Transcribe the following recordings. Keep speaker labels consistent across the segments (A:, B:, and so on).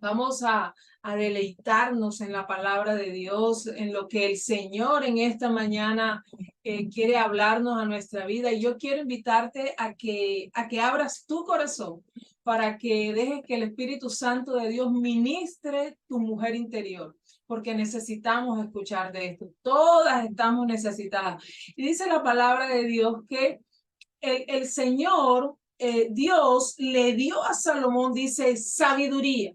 A: Vamos a deleitarnos en la palabra de Dios, en lo que el Señor en esta mañana quiere hablarnos a nuestra vida. Y yo quiero invitarte a que abras tu corazón para que dejes que el Espíritu Santo de Dios ministre tu mujer interior, porque necesitamos escuchar de esto. Todas estamos necesitadas. Y dice la palabra de Dios que el Señor, Dios le dio a Salomón, dice, sabiduría.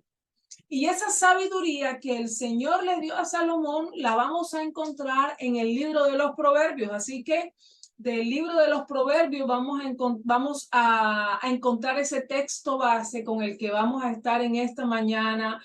A: Y esa sabiduría que el Señor le dio a Salomón la vamos a encontrar en el libro de los Proverbios. Así que del libro de los Proverbios vamos a encontrar ese texto base con el que vamos a estar en esta mañana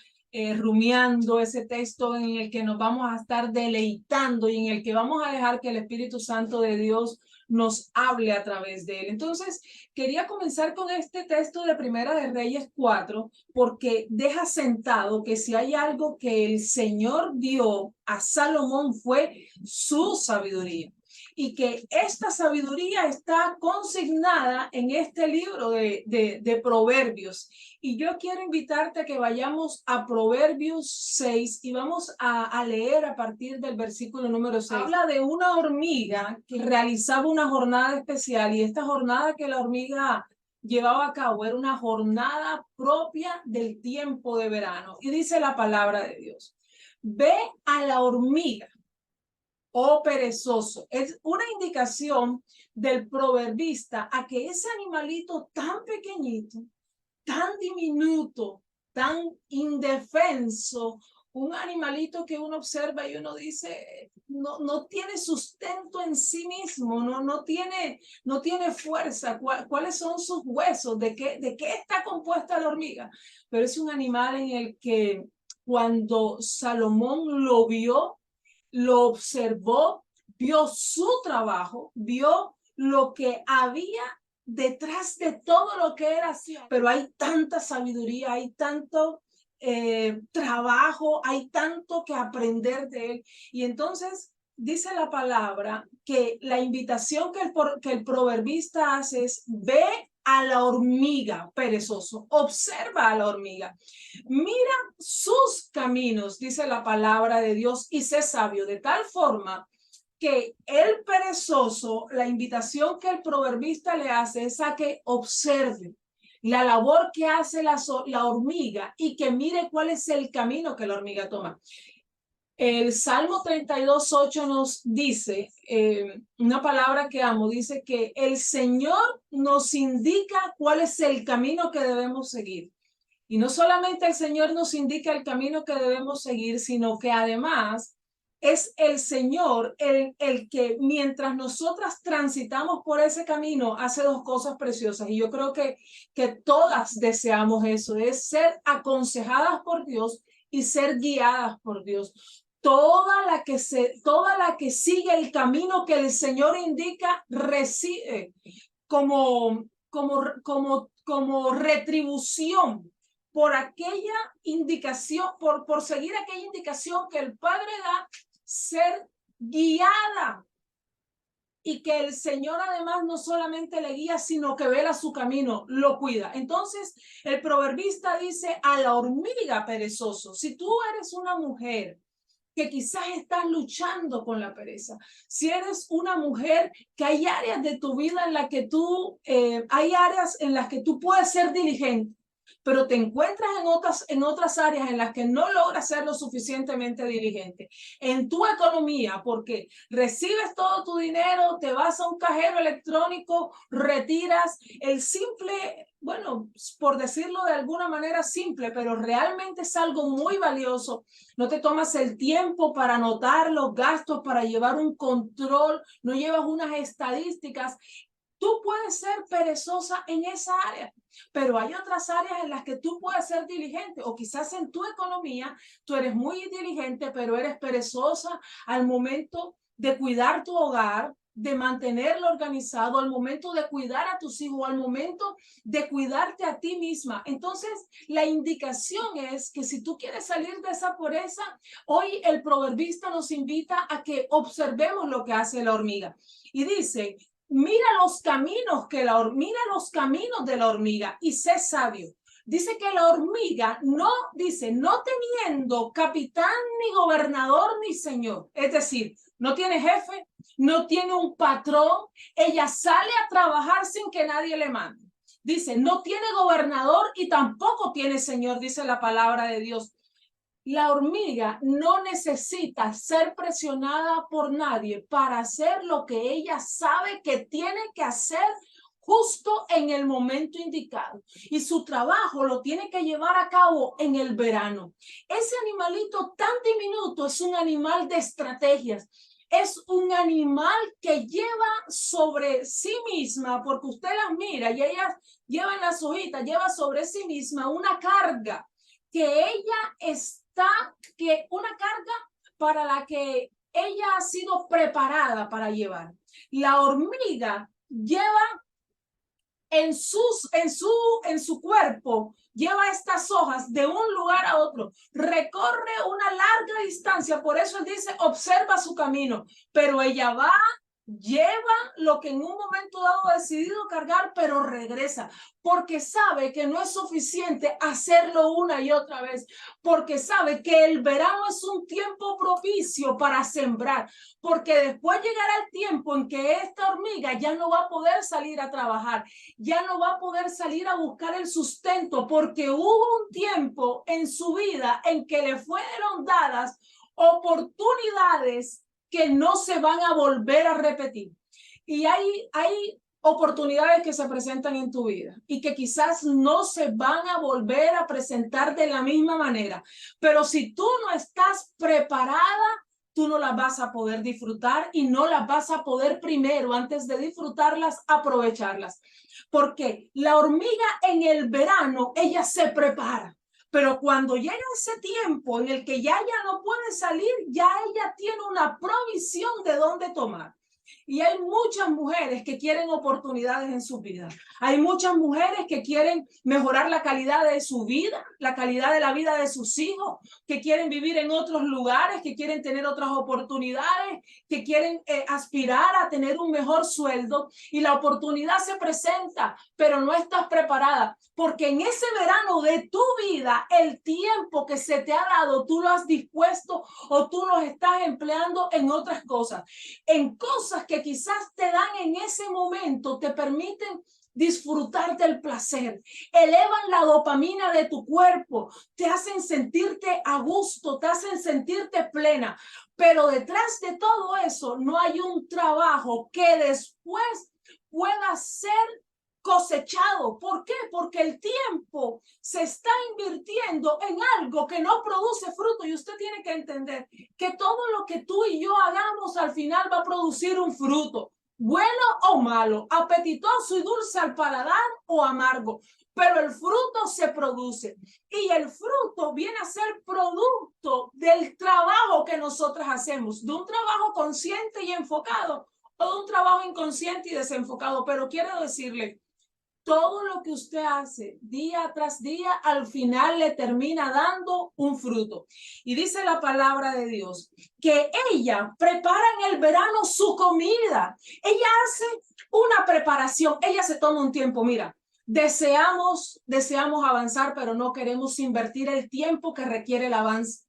A: rumiando, ese texto en el que nos vamos a estar deleitando y en el que vamos a dejar que el Espíritu Santo de Dios nos hable a través de él. Entonces, quería comenzar con este texto de Primera de Reyes 4, porque deja sentado que si hay algo que el Señor dio a Salomón fue su sabiduría. Y que esta sabiduría está consignada en este libro de Proverbios. Y yo quiero invitarte a que vayamos a Proverbios 6 y vamos a leer a partir del versículo número 6. Habla de una hormiga que realizaba una jornada especial, y esta jornada que la hormiga llevaba a cabo era una jornada propia del tiempo de verano. Y dice la palabra de Dios: ve a la hormiga, oh perezoso. Es una indicación del proverbista a que ese animalito tan pequeñito, tan diminuto, tan indefenso, un animalito que uno observa y uno dice, no tiene sustento en sí mismo, no tiene fuerza. ¿Cuáles son sus huesos? ¿De qué está compuesta la hormiga? Pero es un animal en el que cuando Salomón lo vio, lo observó, vio su trabajo, vio lo que había detrás de todo lo que era así. Pero hay tanta sabiduría, hay tanto trabajo, hay tanto que aprender de él. Y entonces dice la palabra que la invitación que el proverbista hace es: ve a la hormiga, perezoso, observa a la hormiga, mira sus caminos, dice la palabra de Dios, y sé sabio, de tal forma que el perezoso, la invitación que el proverbista le hace es a que observe la labor que hace la hormiga y que mire cuál es el camino que la hormiga toma. El Salmo 32:8 nos dice, una palabra que amo, dice que el Señor nos indica cuál es el camino que debemos seguir. Y no solamente el Señor nos indica el camino que debemos seguir, sino que además es el Señor el que mientras nosotras transitamos por ese camino hace dos cosas preciosas. Y yo creo que todas deseamos eso, es ser aconsejadas por Dios y ser guiadas por Dios. Toda la que sigue el camino que el Señor indica recibe como retribución por aquella indicación, por seguir aquella indicación que el Padre da, ser guiada. Y que el Señor además no solamente le guía, sino que vela su camino, lo cuida. Entonces el proverbista dice a la hormiga perezoso: si tú eres una mujer que quizás estás luchando con la pereza, si eres una mujer que hay áreas de tu vida en las que hay áreas en las que tú puedes ser diligente, pero te encuentras en otras áreas en las que no logras ser lo suficientemente diligente. En tu economía, porque recibes todo tu dinero, te vas a un cajero electrónico, retiras el simple, bueno, por decirlo de alguna manera simple, pero realmente es algo muy valioso. No te tomas el tiempo para anotar los gastos, para llevar un control, no llevas unas estadísticas. Tú puedes ser perezosa en esa área, pero hay otras áreas en las que tú puedes ser diligente, o quizás en tu economía tú eres muy diligente, pero eres perezosa al momento de cuidar tu hogar, de mantenerlo organizado, al momento de cuidar a tus hijos, al momento de cuidarte a ti misma. Entonces, la indicación es que si tú quieres salir de esa pobreza, hoy el proverbista nos invita a que observemos lo que hace la hormiga. Y dice: mira los caminos de la hormiga y sé sabio. Dice que la hormiga no, dice, no teniendo capitán, ni gobernador, ni señor. Es decir, no tiene jefe, no tiene un patrón. Ella sale a trabajar sin que nadie le mande. Dice, no tiene gobernador y tampoco tiene señor, dice la palabra de Dios. La hormiga no necesita ser presionada por nadie para hacer lo que ella sabe que tiene que hacer justo en el momento indicado. Y su trabajo lo tiene que llevar a cabo en el verano. Ese animalito tan diminuto es un animal de estrategias. Es un animal que lleva sobre sí misma, porque usted las mira y ellas llevan las hojitas, lleva sobre sí misma una carga que ella una carga para la que ella ha sido preparada para llevar. La hormiga lleva en su cuerpo, lleva estas hojas de un lugar a otro, recorre una larga distancia, por eso él dice, observa su camino, pero ella va, lleva lo que en un momento dado ha decidido cargar, pero regresa, porque sabe que no es suficiente hacerlo una y otra vez, porque sabe que el verano es un tiempo propicio para sembrar, porque después llegará el tiempo en que esta hormiga ya no va a poder salir a trabajar, ya no va a poder salir a buscar el sustento, porque hubo un tiempo en su vida en que le fueron dadas oportunidades que no se van a volver a repetir. Y hay oportunidades que se presentan en tu vida y que quizás no se van a volver a presentar de la misma manera, pero si tú no estás preparada, tú no las vas a poder disfrutar y no las vas a poder primero, antes de disfrutarlas, aprovecharlas. Porque la hormiga en el verano, ella se prepara. Pero cuando llega ese tiempo en el que ya no puede salir, ya ella tiene una provisión de dónde tomar. Y hay muchas mujeres que quieren oportunidades en su vida. Hay muchas mujeres que quieren mejorar la calidad de su vida, la calidad de la vida de sus hijos, que quieren vivir en otros lugares, que quieren tener otras oportunidades, que quieren aspirar a tener un mejor sueldo. Y la oportunidad se presenta, pero no estás preparada, porque en ese verano de tu vida, el tiempo que se te ha dado, tú lo has dispuesto o tú lo estás empleando en otras cosas, en cosas que quizás te dan en ese momento, te permiten disfrutar del placer, elevan la dopamina de tu cuerpo, te hacen sentirte a gusto, te hacen sentirte plena, pero detrás de todo eso no hay un trabajo que después pueda ser cosechado. ¿Por qué? Porque el tiempo se está invirtiendo en algo que no produce fruto, y usted tiene que entender que todo lo que tú y yo hagamos al final va a producir un fruto, bueno o malo, apetitoso y dulce al paladar o amargo, pero el fruto se produce, y el fruto viene a ser producto del trabajo que nosotras hacemos, de un trabajo consciente y enfocado o de un trabajo inconsciente y desenfocado. Pero quiero decirle, todo lo que usted hace día tras día, al final le termina dando un fruto. Y dice la palabra de Dios que ella prepara en el verano su comida. Ella hace una preparación, ella se toma un tiempo. Mira, deseamos avanzar, pero no queremos invertir el tiempo que requiere el avance.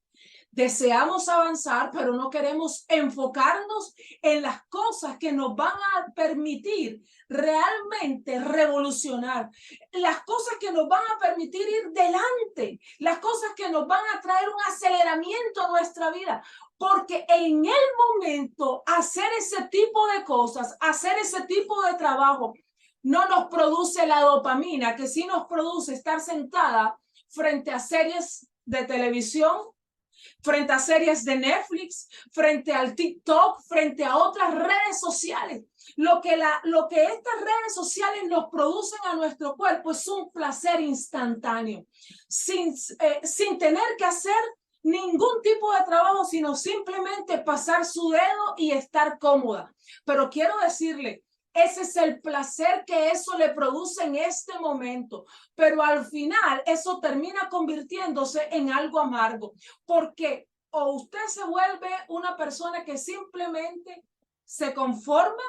A: Deseamos avanzar, pero no queremos enfocarnos en las cosas que nos van a permitir realmente revolucionar, las cosas que nos van a permitir ir delante, las cosas que nos van a traer un aceleramiento a nuestra vida. Porque en el momento hacer ese tipo de cosas, hacer ese tipo de trabajo, no nos produce la dopamina que sí nos produce estar sentada frente a series de televisión, frente a series de Netflix, frente al TikTok, frente a otras redes sociales. Lo que estas redes sociales nos producen a nuestro cuerpo es un placer instantáneo, sin tener que hacer ningún tipo de trabajo, sino simplemente pasar su dedo y estar cómoda. Pero quiero decirle, ese es el placer que eso le produce en este momento, pero al final eso termina convirtiéndose en algo amargo, porque o usted se vuelve una persona que simplemente se conforma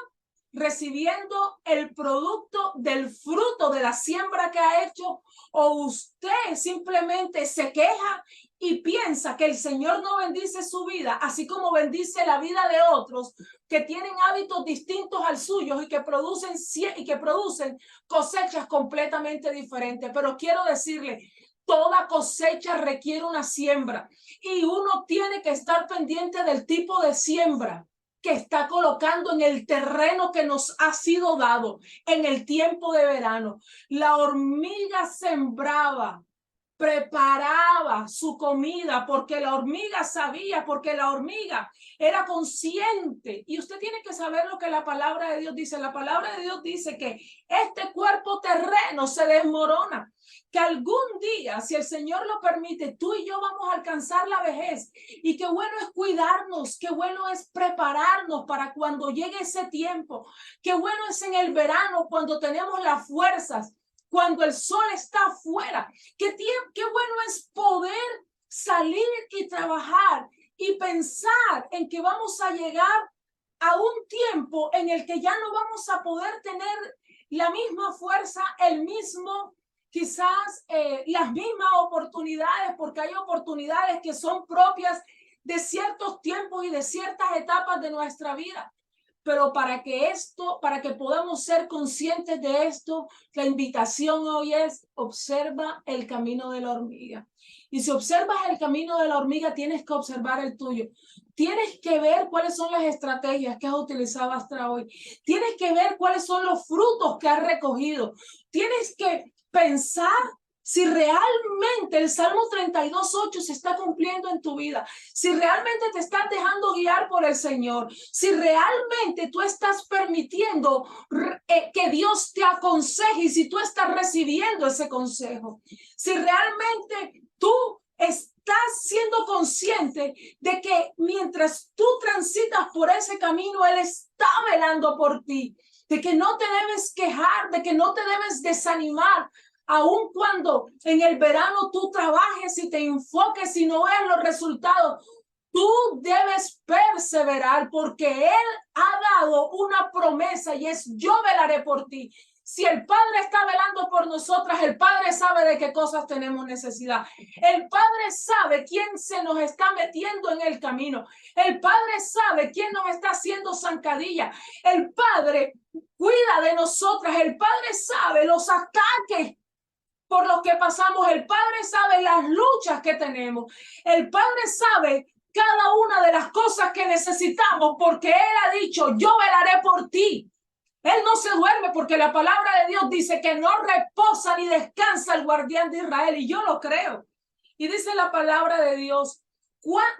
A: recibiendo el producto del fruto de la siembra que ha hecho, o usted simplemente se queja y piensa que el Señor no bendice su vida, así como bendice la vida de otros que tienen hábitos distintos al suyo y que producen cosechas completamente diferentes. Pero quiero decirle, toda cosecha requiere una siembra y uno tiene que estar pendiente del tipo de siembra que está colocando en el terreno que nos ha sido dado en el tiempo de verano. La hormiga sembraba, preparaba su comida porque la hormiga sabía, porque la hormiga era consciente. Y usted tiene que saber lo que la palabra de Dios dice. La palabra de Dios dice que este cuerpo terreno se desmorona, que algún día, si el Señor lo permite, tú y yo vamos a alcanzar la vejez. Y qué bueno es cuidarnos, qué bueno es prepararnos para cuando llegue ese tiempo. Qué bueno es en el verano cuando tenemos las fuerzas, cuando el sol está afuera. Qué bueno es poder salir y trabajar y pensar en que vamos a llegar a un tiempo en el que ya no vamos a poder tener la misma fuerza, el mismo, quizás las mismas oportunidades, porque hay oportunidades que son propias de ciertos tiempos y de ciertas etapas de nuestra vida. Pero para que podamos ser conscientes de esto, la invitación hoy es: observa el camino de la hormiga. Y si observas el camino de la hormiga, tienes que observar el tuyo. Tienes que ver cuáles son las estrategias que has utilizado hasta hoy. Tienes que ver cuáles son los frutos que has recogido. Tienes que pensar si realmente el Salmo 32:8 se está cumpliendo en tu vida, si realmente te estás dejando guiar por el Señor, si realmente tú estás permitiendo que Dios te aconseje y si tú estás recibiendo ese consejo, si realmente tú estás siendo consciente de que mientras tú transitas por ese camino, Él está velando por ti, de que no te debes quejar, de que no te debes desanimar. Aun cuando en el verano tú trabajes y te enfoques y no veas los resultados, tú debes perseverar porque Él ha dado una promesa y es: yo velaré por ti. Si el Padre está velando por nosotras, el Padre sabe de qué cosas tenemos necesidad. El Padre sabe quién se nos está metiendo en el camino. El Padre sabe quién nos está haciendo zancadilla. El Padre cuida de nosotras. El Padre sabe los ataques por los que pasamos. El Padre sabe las luchas que tenemos. El Padre sabe cada una de las cosas que necesitamos porque Él ha dicho: yo velaré por ti. Él no se duerme porque la palabra de Dios dice que no reposa ni descansa el guardián de Israel, y yo lo creo. Y dice la palabra de Dios,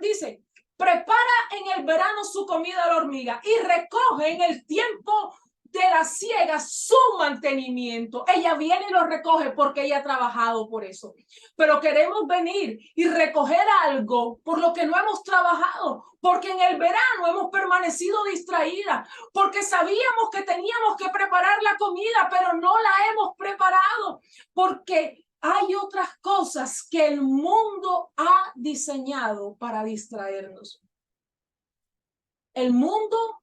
A: dice: prepara en el verano su comida a la hormiga y recoge en el tiempo de la siega su mantenimiento. Ella viene y lo recoge porque ella ha trabajado por eso. Pero queremos venir y recoger algo por lo que no hemos trabajado, porque en el verano hemos permanecido distraídas, porque sabíamos que teníamos que preparar la comida, pero no la hemos preparado, porque hay otras cosas que el mundo ha diseñado para distraernos. El mundo,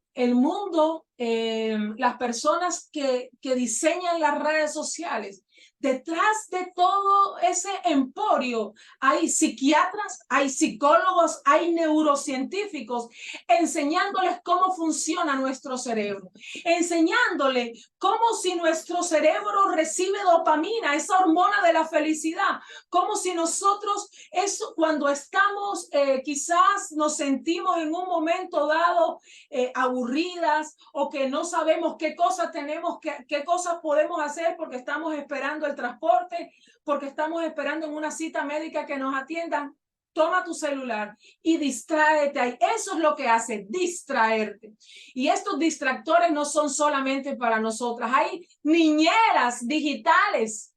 A: las personas que diseñan las redes sociales, detrás de todo ese emporio hay psiquiatras, hay psicólogos, hay neurocientíficos enseñándoles cómo funciona nuestro cerebro, enseñándoles cómo si nuestro cerebro recibe dopamina, esa hormona de la felicidad, como si nosotros, eso, cuando estamos, quizás nos sentimos en un momento dado aburridas o que no sabemos qué cosas tenemos, qué cosas podemos hacer porque estamos esperando el transporte, porque estamos esperando en una cita médica que nos atiendan. Toma tu celular y distráete ahí. Eso es lo que hace, distraerte. Y estos distractores no son solamente para nosotras. Hay niñeras digitales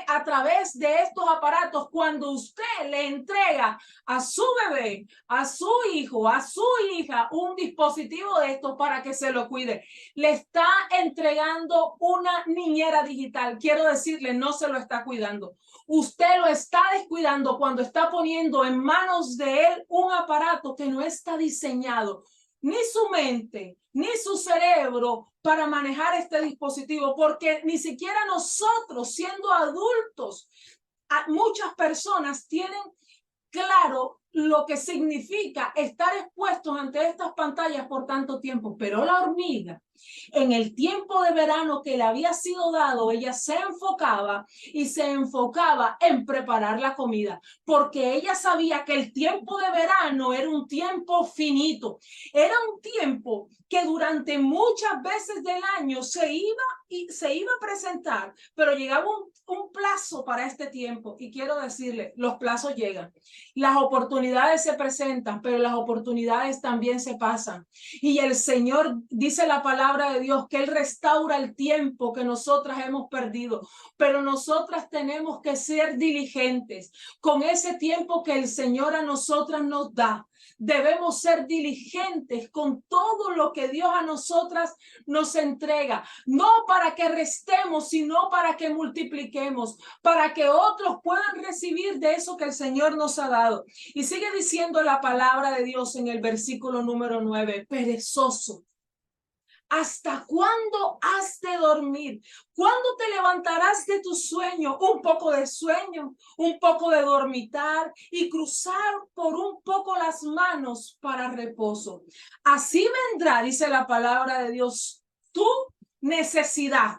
A: a través de estos aparatos. Cuando usted le entrega a su bebé, a su hijo, a su hija un dispositivo de estos para que se lo cuide, le está entregando una niñera digital. Quiero decirle, no se lo está cuidando. Usted lo está descuidando cuando está poniendo en manos de él un aparato que no está diseñado ni su mente, ni su cerebro para manejar este dispositivo, porque ni siquiera nosotros, siendo adultos, muchas personas tienen claro lo que significa estar expuestos ante estas pantallas por tanto tiempo, pero la hormiga, en el tiempo de verano que le había sido dado, ella se enfocaba en preparar la comida, porque ella sabía que el tiempo de verano era un tiempo finito, era un tiempo que durante muchas veces del año se iba a presentar, pero llegaba un plazo para este tiempo, y quiero decirle, los plazos llegan. Las oportunidades se presentan, pero las oportunidades también se pasan. Y el Señor, dice la palabra de Dios, que Él restaura el tiempo que nosotras hemos perdido. Pero nosotras tenemos que ser diligentes con ese tiempo que el Señor a nosotras nos da. Debemos ser diligentes con todo lo que Dios a nosotras nos entrega, no para que restemos, sino para que multipliquemos, para que otros puedan recibir de eso que el Señor nos ha dado. Y sigue diciendo la palabra de Dios en el versículo número 9, perezoso, ¿hasta cuándo has de dormir? ¿Cuándo te levantarás de tu sueño? Un poco de sueño, un poco de dormitar y cruzar por un poco las manos para reposo. Así vendrá, dice la palabra de Dios, tu necesidad.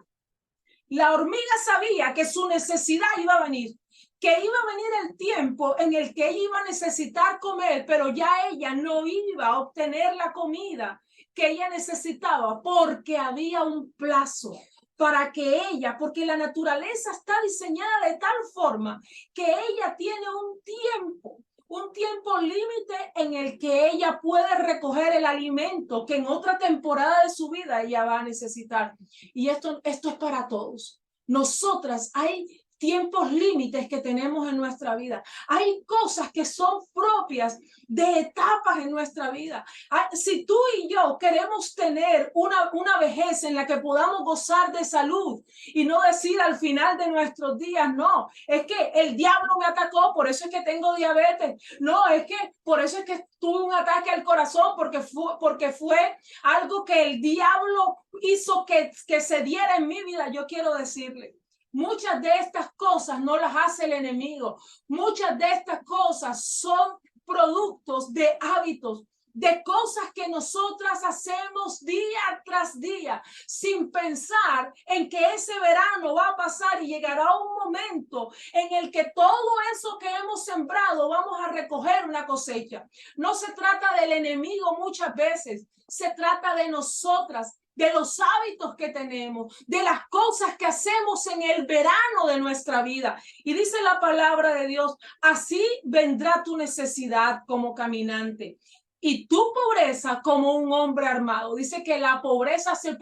A: La hormiga sabía que su necesidad iba a venir, que iba a venir el tiempo en el que ella iba a necesitar comer, pero ya ella no iba a obtener la comida que ella necesitaba, porque había un plazo para que ella, porque la naturaleza está diseñada de tal forma que ella tiene un tiempo límite en el que ella puede recoger el alimento que en otra temporada de su vida ella va a necesitar. Y esto es para todos. Nosotras, hay tiempos límites que tenemos en nuestra vida. Hay cosas que son propias de etapas en nuestra vida. Si tú y yo queremos tener una vejez en la que podamos gozar de salud y no decir al final de nuestros días, no, es que el diablo me atacó, por eso es que tengo diabetes. No, es que por eso es que tuve un ataque al corazón, porque fue algo que el diablo hizo que se diera en mi vida. Yo quiero decirle, muchas de estas cosas no las hace el enemigo. Muchas de estas cosas son productos de hábitos, de cosas que nosotras hacemos día tras día, sin pensar en que ese verano va a pasar y llegará un momento en el que todo eso que hemos sembrado vamos a recoger una cosecha. No se trata del enemigo muchas veces, se trata de nosotras, de los hábitos que tenemos, de las cosas que hacemos en el verano de nuestra vida. Y dice la palabra de Dios, así vendrá tu necesidad como caminante y tu pobreza como un hombre armado. Dice que la pobreza se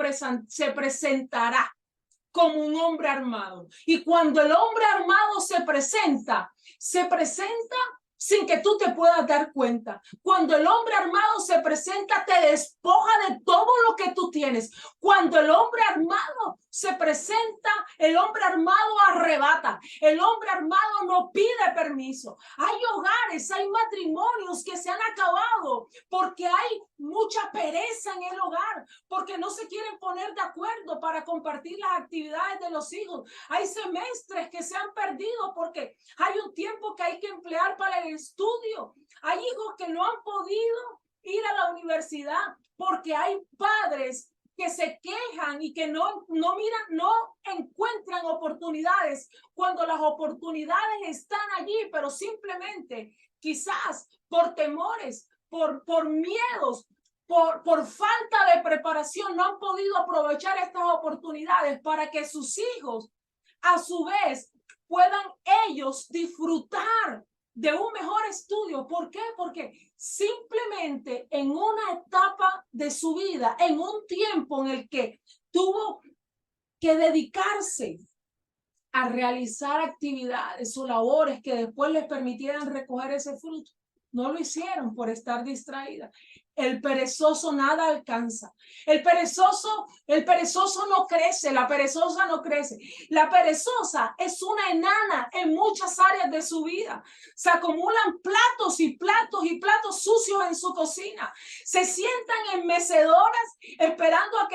A: presentará como un hombre armado. Y cuando el hombre armado se presenta sin que tú te puedas dar cuenta. Cuando el hombre armado se presenta, te despoja de todo lo que tú tienes. Cuando el hombre armado se presenta, el hombre armado arrebata. El hombre armado no pide permiso. Hay hogares, hay matrimonios que se han acabado porque hay mucha pereza en el hogar, porque no se quieren poner de acuerdo para compartir las actividades de los hijos. Hay semestres que se han perdido porque hay un tiempo que hay que emplear para el estudio. Hay hijos que no han podido ir a la universidad porque hay padres que se quejan y que no encuentran oportunidades cuando las oportunidades están allí, pero simplemente quizás por temores, por miedos, por falta de preparación, no han podido aprovechar estas oportunidades para que sus hijos a su vez puedan ellos disfrutar de un mejor estudio. ¿Por qué? Porque simplemente en una etapa de su vida, en un tiempo en el que tuvo que dedicarse a realizar actividades o labores que después les permitieran recoger ese fruto, no lo hicieron por estar distraídas. El perezoso nada alcanza. El perezoso no crece, la perezosa no crece. La perezosa es una enana en muchas áreas de su vida. Se acumulan platos y platos y platos sucios en su cocina. Se sientan en mecedoras esperando a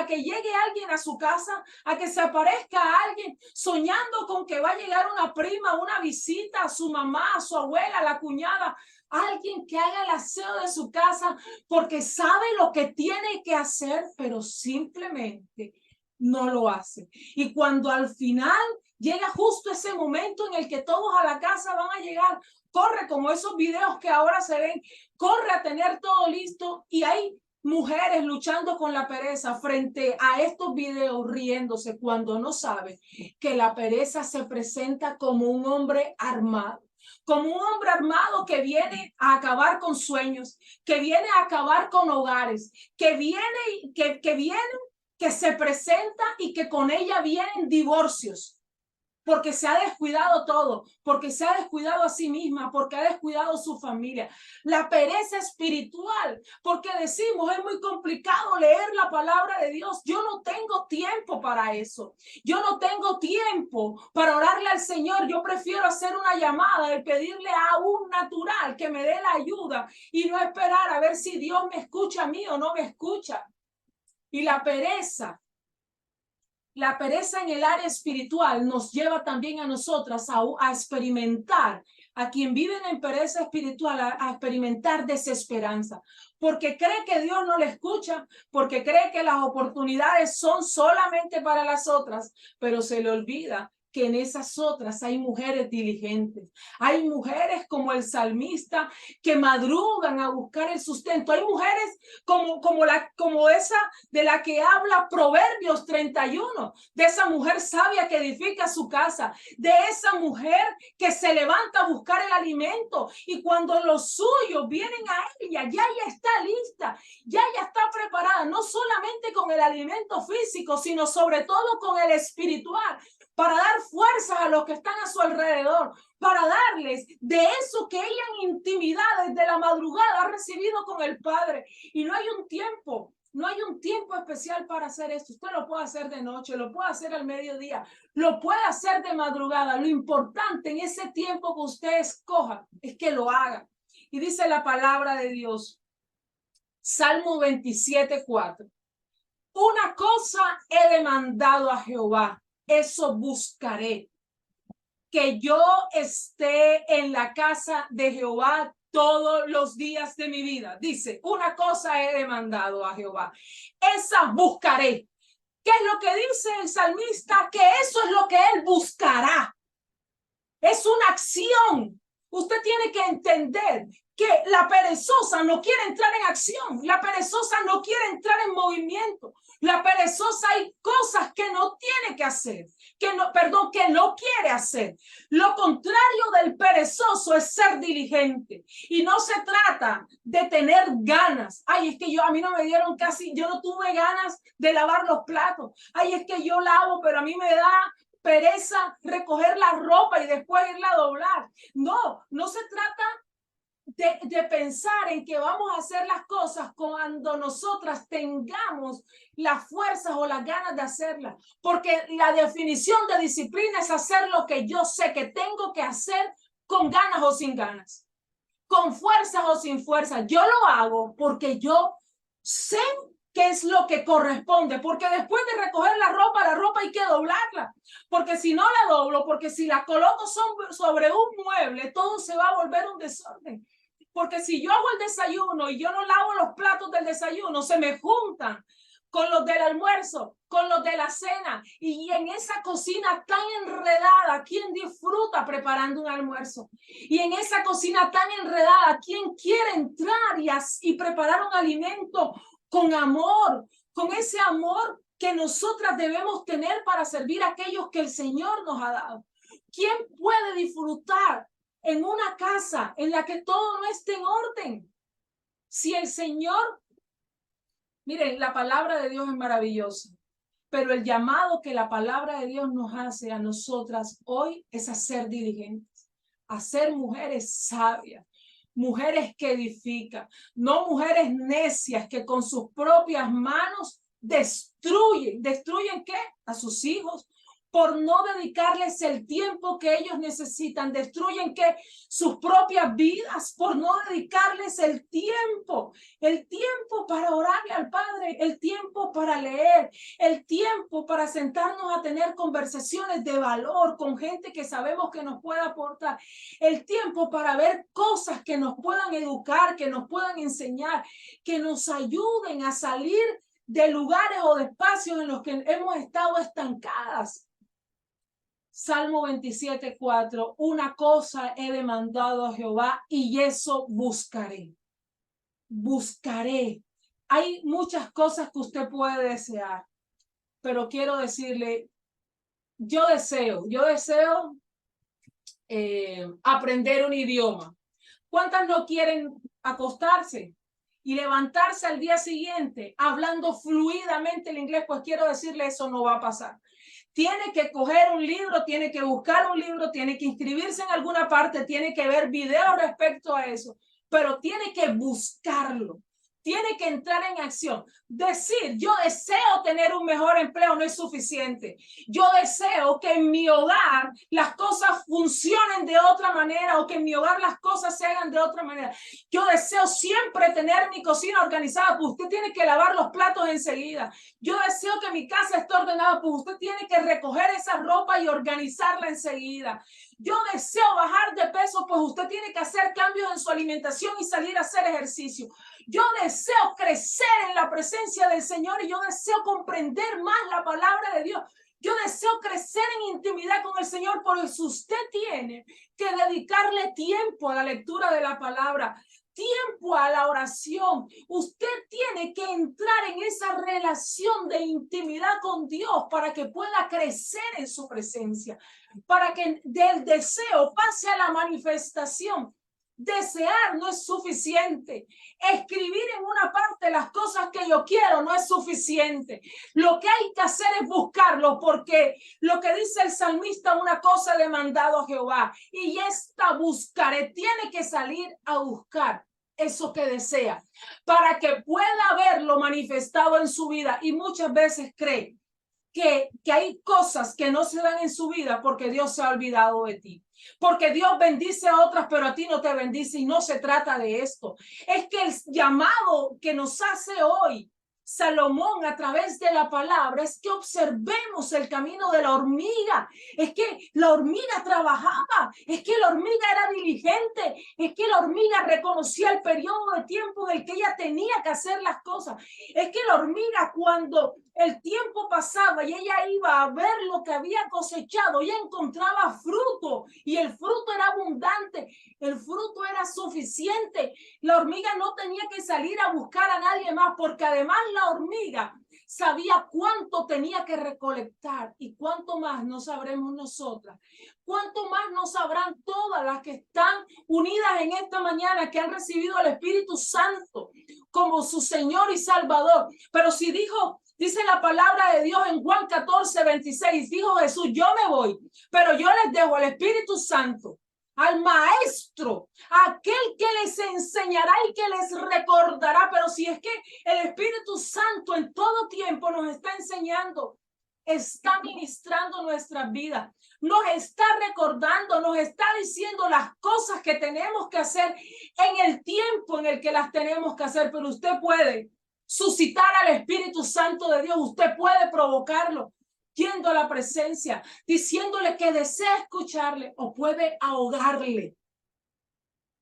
A: que llegue alguien a su casa, a que se aparezca alguien, soñando con que va a llegar una prima, una visita, a su mamá, a su abuela, a la cuñada. Alguien que haga el aseo de su casa porque sabe lo que tiene que hacer, pero simplemente no lo hace. Y cuando al final llega justo ese momento en el que todos a la casa van a llegar, corre como esos videos que ahora se ven, corre a tener todo listo y hay mujeres luchando con la pereza frente a estos videos riéndose cuando no sabe que la pereza se presenta como un hombre armado. Como un hombre armado que viene a acabar con sueños, que viene a acabar con hogares, que se presenta y que con ella vienen divorcios, porque se ha descuidado todo, porque se ha descuidado a sí misma, porque ha descuidado su familia. La pereza espiritual, porque decimos, es muy complicado leer la palabra de Dios. Yo no tengo tiempo para eso. Yo no tengo tiempo para orarle al Señor. Yo prefiero hacer una llamada y pedirle a un natural que me dé la ayuda y no esperar a ver si Dios me escucha a mí o no me escucha. Y la pereza en el área espiritual nos lleva también a nosotras a experimentar, a quien viven en pereza espiritual, a experimentar desesperanza, porque cree que Dios no le escucha, porque cree que las oportunidades son solamente para las otras, pero se le olvida que en esas otras hay mujeres diligentes, hay mujeres como el salmista que madrugan a buscar el sustento, hay mujeres como esa de la que habla Proverbios 31, de esa mujer sabia que edifica su casa, de esa mujer que se levanta a buscar el alimento y cuando los suyos vienen a ella, ya está lista, ya está preparada, no solamente con el alimento físico, sino sobre todo con el espiritual, para dar fuerzas a los que están a su alrededor, para darles de eso que ella en intimidad desde la madrugada ha recibido con el Padre. Y no hay un tiempo especial para hacer esto. Usted lo puede hacer de noche, lo puede hacer al mediodía, lo puede hacer de madrugada. Lo importante en ese tiempo que usted escoja es que lo haga. Y dice la palabra de Dios, Salmo 27:4. Una cosa he demandado a Jehová, eso buscaré, que yo esté en la casa de Jehová todos los días de mi vida. Dice, una cosa he demandado a Jehová, esa buscaré. ¿Qué es lo que dice el salmista? Que eso es lo que él buscará. Es una acción. Usted tiene que entender que la perezosa no quiere entrar en acción. La perezosa no quiere entrar en movimiento. La perezosa hay cosas que no tiene que hacer, que no quiere hacer. Lo contrario del perezoso es ser diligente. Y no se trata de tener ganas. Ay, es que a mí no me dieron yo no tuve ganas de lavar los platos. Ay, es que yo lavo, pero a mí me da pereza recoger la ropa y después irla a doblar. No se trata de pensar en que vamos a hacer las cosas cuando nosotras tengamos las fuerzas o las ganas de hacerlas, porque la definición de disciplina es hacer lo que yo sé que tengo que hacer con ganas o sin ganas, con fuerzas o sin fuerzas. Yo lo hago porque yo sé qué es lo que corresponde, porque después de recoger la ropa hay que doblarla, porque si no la doblo, porque si la coloco sobre un mueble, todo se va a volver un desorden. Porque si yo hago el desayuno y yo no lavo los platos del desayuno, se me juntan con los del almuerzo, con los de la cena, y en esa cocina tan enredada, ¿quién disfruta preparando un almuerzo? Y en esa cocina tan enredada, ¿quién quiere entrar y preparar un alimento con amor, con ese amor que nosotras debemos tener para servir a aquellos que el Señor nos ha dado? ¿Quién puede disfrutar en una casa en la que todo no esté en orden? Si el Señor, miren, la palabra de Dios es maravillosa, pero el llamado que la palabra de Dios nos hace a nosotras hoy es a ser diligentes, a ser mujeres sabias. mujeres que edifican, no mujeres necias que con sus propias manos destruyen. ¿Destruyen qué? A sus hijos, por no dedicarles el tiempo que ellos necesitan. Destruyen que sus propias vidas por no dedicarles el tiempo para orarle al Padre, el tiempo para leer, el tiempo para sentarnos a tener conversaciones de valor con gente que sabemos que nos puede aportar, el tiempo para ver cosas que nos puedan educar, que nos puedan enseñar, que nos ayuden a salir de lugares o de espacios en los que hemos estado estancadas. Salmo 27:4, una cosa he demandado a Jehová y eso buscaré. Buscaré. Hay muchas cosas que usted puede desear, pero quiero decirle, yo deseo aprender un idioma. ¿Cuántas no quieren acostarse y levantarse al día siguiente hablando fluidamente el inglés? Pues quiero decirle, eso no va a pasar. Tiene que coger un libro, tiene que buscar un libro, tiene que inscribirse en alguna parte, tiene que ver videos respecto a eso, pero tiene que buscarlo. Tiene que entrar en acción. Decir, yo deseo tener un mejor empleo no es suficiente. Yo deseo que en mi hogar las cosas funcionen de otra manera o que en mi hogar las cosas se hagan de otra manera. Yo deseo siempre tener mi cocina organizada, pues usted tiene que lavar los platos enseguida. Yo deseo que mi casa esté ordenada, pues usted tiene que recoger esa ropa y organizarla enseguida. Yo deseo bajar de peso, pues usted tiene que hacer cambios en su alimentación y salir a hacer ejercicio. Yo deseo crecer en la presencia del Señor y yo deseo comprender más la palabra de Dios. Yo deseo crecer en intimidad con el Señor, por eso usted tiene que dedicarle tiempo a la lectura de la palabra, tiempo a la oración. Usted tiene que entrar en esa relación de intimidad con Dios para que pueda crecer en su presencia, para que del deseo pase a la manifestación. Desear no es suficiente. Escribir en una parte las cosas que yo quiero no es suficiente. Lo que hay que hacer es buscarlo, porque lo que dice el salmista, una cosa he demandado a Jehová y esta buscaré. Tiene que salir a buscar eso que desea para que pueda verlo manifestado en su vida. Y muchas veces cree que hay cosas que no se dan en su vida porque Dios se ha olvidado de ti. Porque Dios bendice a otras, pero a ti no te bendice, y no se trata de esto. Es que el llamado que nos hace hoy Salomón a través de la palabra es que observemos el camino de la hormiga. Es que la hormiga trabajaba, es que la hormiga era diligente, es que la hormiga reconocía el periodo de tiempo en el que ella tenía que hacer las cosas. Es que la hormiga, cuando el tiempo pasaba y ella iba a ver lo que había cosechado, ella encontraba fruto y el fruto era abundante, el fruto era suficiente. La hormiga no tenía que salir a buscar a nadie más, porque además la hormiga sabía cuánto tenía que recolectar, y cuánto más no sabremos nosotras, cuánto más no sabrán todas las que están unidas en esta mañana, que han recibido el Espíritu Santo como su Señor y Salvador. Pero si dice la palabra de Dios en Juan 14:26, dijo Jesús, yo me voy, pero yo les dejo al Espíritu Santo, al Maestro, aquel que les enseñará y que les recordará. Pero si es que el Espíritu Santo en todo tiempo nos está enseñando, está ministrando nuestras vidas, nos está recordando, nos está diciendo las cosas que tenemos que hacer en el tiempo en el que las tenemos que hacer. Pero usted puede suscitar al Espíritu Santo de Dios, usted puede provocarlo yendo a la presencia, diciéndole que desea escucharle, o puede ahogarle.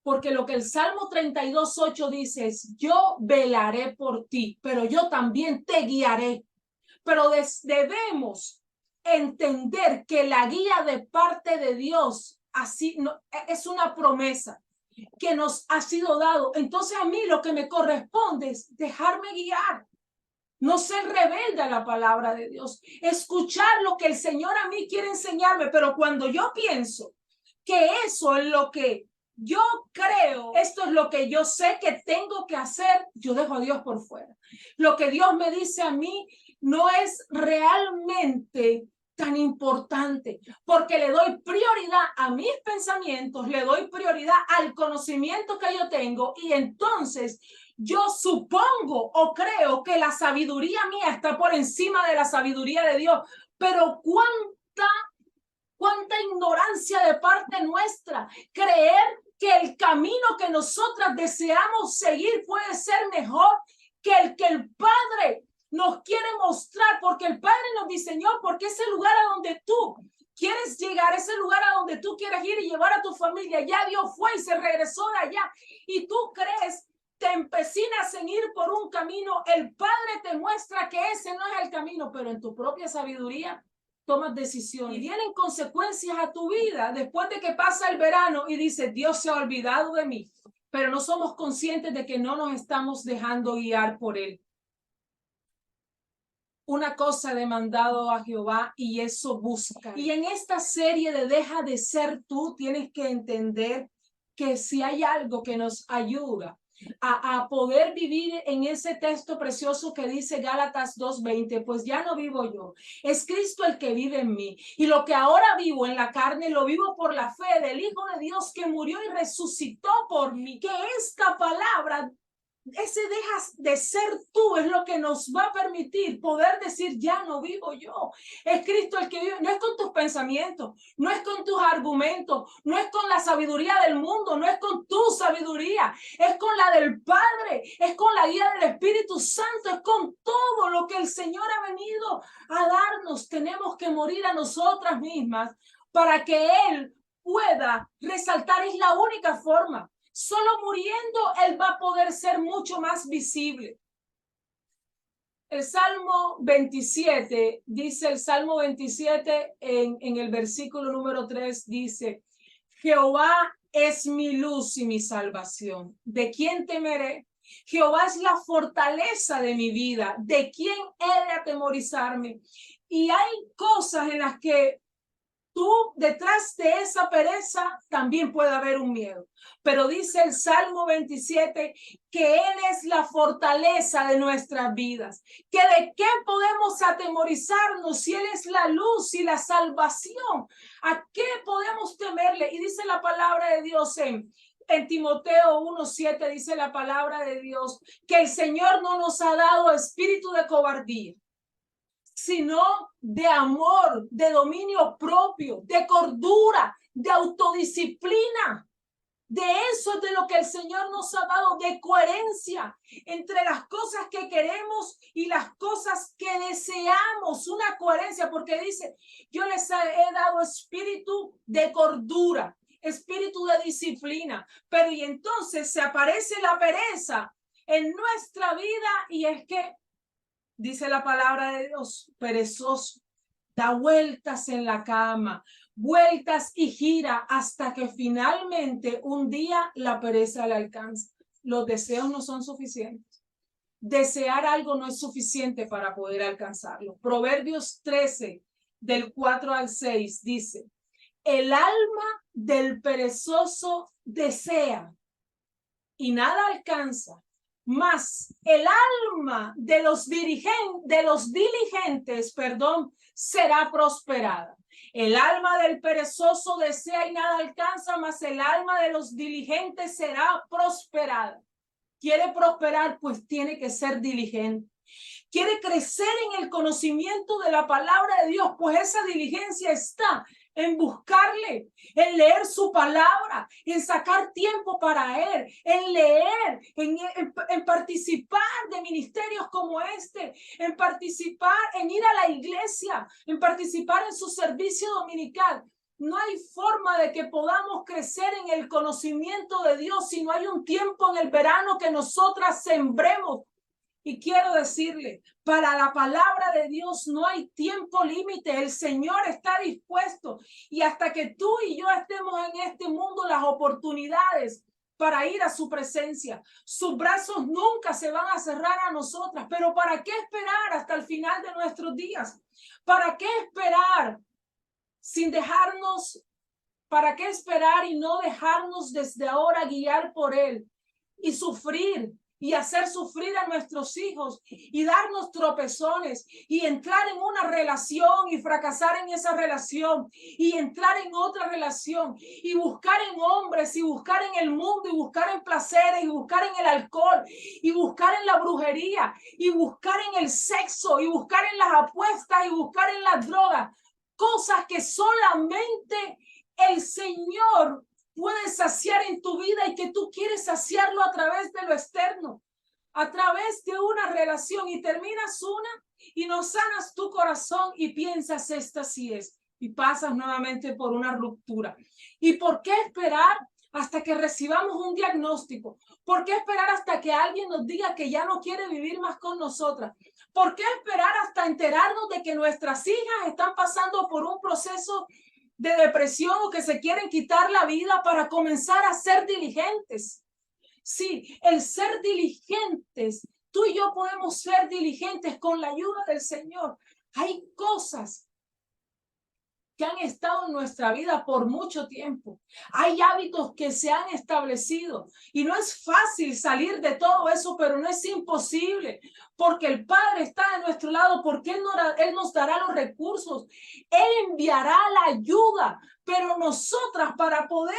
A: Porque lo que el Salmo 32:8 dice es, yo velaré por ti, pero yo también te guiaré. Pero debemos entender que la guía de parte de Dios así no, es una promesa que nos ha sido dado. Entonces a mí lo que me corresponde es dejarme guiar. No ser rebelde a la palabra de Dios, escuchar lo que el Señor a mí quiere enseñarme. Pero cuando yo pienso que eso es lo que yo creo, esto es lo que yo sé que tengo que hacer, yo dejo a Dios por fuera. Lo que Dios me dice a mí no es realmente tan importante, porque le doy prioridad a mis pensamientos, le doy prioridad al conocimiento que yo tengo, y entonces yo supongo o creo que la sabiduría mía está por encima de la sabiduría de Dios. Pero cuánta ignorancia de parte nuestra, creer que el camino que nosotras deseamos seguir puede ser mejor que el Padre nos quiere mostrar, porque el Padre nos diseñó, porque ese lugar a donde tú quieres llegar, ese lugar a donde tú quieres ir y llevar a tu familia, ya Dios fue y se regresó de allá, y tú crees, te empecinas en ir por un camino, el Padre te muestra que ese no es el camino, pero en tu propia sabiduría tomas decisiones y vienen consecuencias a tu vida después de que pasa el verano y dices, Dios se ha olvidado de mí, pero no somos conscientes de que no nos estamos dejando guiar por Él. Una cosa he demandado a Jehová y eso busca. Y en esta serie de Deja de Ser Tú, tienes que entender que si hay algo que nos ayuda a poder vivir en ese texto precioso que dice Gálatas 2:20, pues ya no vivo yo, es Cristo el que vive en mí. Y lo que ahora vivo en la carne, lo vivo por la fe del Hijo de Dios que murió y resucitó por mí. Que esta palabra, ese dejas de ser tú, es lo que nos va a permitir poder decir, ya no vivo yo, es Cristo el que vive. No es con tus pensamientos, no es con tus argumentos, no es con la sabiduría del mundo, no es con tu sabiduría, es con la del Padre, es con la guía del Espíritu Santo, es con todo lo que el Señor ha venido a darnos. Tenemos que morir a nosotras mismas para que Él pueda resaltar. Es la única forma. Solo muriendo Él va a poder ser mucho más visible. El Salmo 27, dice el Salmo 27 en el versículo número 3, dice, Jehová es mi luz y mi salvación. ¿De quién temeré? Jehová es la fortaleza de mi vida. ¿De quién he de atemorizarme? Y hay cosas en las que tú, detrás de esa pereza también puede haber un miedo. Pero dice el Salmo 27 que Él es la fortaleza de nuestras vidas. ¿Que de qué podemos atemorizarnos si Él es la luz y la salvación? ¿A qué podemos temerle? Y dice la palabra de Dios en Timoteo 1:7, dice la palabra de Dios que el Señor no nos ha dado espíritu de cobardía, sino de amor, de dominio propio, de cordura, de autodisciplina. De eso es de lo que el Señor nos ha dado, de coherencia entre las cosas que queremos y las cosas que deseamos, una coherencia, porque dice, yo les he dado espíritu de cordura, espíritu de disciplina, pero y entonces se aparece la pereza en nuestra vida y es que dice la palabra de Dios, perezoso, da vueltas en la cama, vueltas y gira hasta que finalmente un día la pereza le alcanza. Los deseos no son suficientes. Desear algo no es suficiente para poder alcanzarlo. Proverbios 13, del 4 al 6, dice, el alma del perezoso desea y nada alcanza, mas el alma de los diligentes, será prosperada. El alma del perezoso desea y nada alcanza, mas el alma de los diligentes será prosperada. ¿Quiere prosperar? Pues tiene que ser diligente. ¿Quiere crecer en el conocimiento de la palabra de Dios? Pues esa diligencia está en buscarle, en leer su palabra, en sacar tiempo para Él, en leer, en participar de ministerios como este, en participar, en ir a la iglesia, en participar en su servicio dominical. No hay forma de que podamos crecer en el conocimiento de Dios si no hay un tiempo en el verano que nosotras sembremos. Y quiero decirle, para la palabra de Dios no hay tiempo límite. El Señor está dispuesto. Y hasta que tú y yo estemos en este mundo, las oportunidades para ir a su presencia, sus brazos nunca se van a cerrar a nosotras. Pero ¿para qué esperar hasta el final de nuestros días? ¿Para qué esperar sin dejarnos? ¿Para qué esperar y no dejarnos desde ahora guiar por Él y sufrir y hacer sufrir a nuestros hijos y darnos tropezones y entrar en una relación y fracasar en esa relación y entrar en otra relación y buscar en hombres y buscar en el mundo y buscar en placeres y buscar en el alcohol y buscar en la brujería y buscar en el sexo y buscar en las apuestas y buscar en las drogas, cosas que solamente el Señor puedes saciar en tu vida y que tú quieres saciarlo a través de lo externo, a través de una relación, y terminas una y no sanas tu corazón y piensas esta sí es y pasas nuevamente por una ruptura. ¿Y por qué esperar hasta que recibamos un diagnóstico? ¿Por qué esperar hasta que alguien nos diga que ya no quiere vivir más con nosotras? ¿Por qué esperar hasta enterarnos de que nuestras hijas están pasando por un proceso de depresión o que se quieren quitar la vida para comenzar a ser diligentes? Sí, el ser diligentes, tú y yo podemos ser diligentes con la ayuda del Señor. Hay cosas que han estado en nuestra vida por mucho tiempo. Hay hábitos que se han establecido y no es fácil salir de todo eso, pero no es imposible, porque el Padre está de nuestro lado, porque Él nos dará los recursos, Él enviará la ayuda, pero nosotras para poder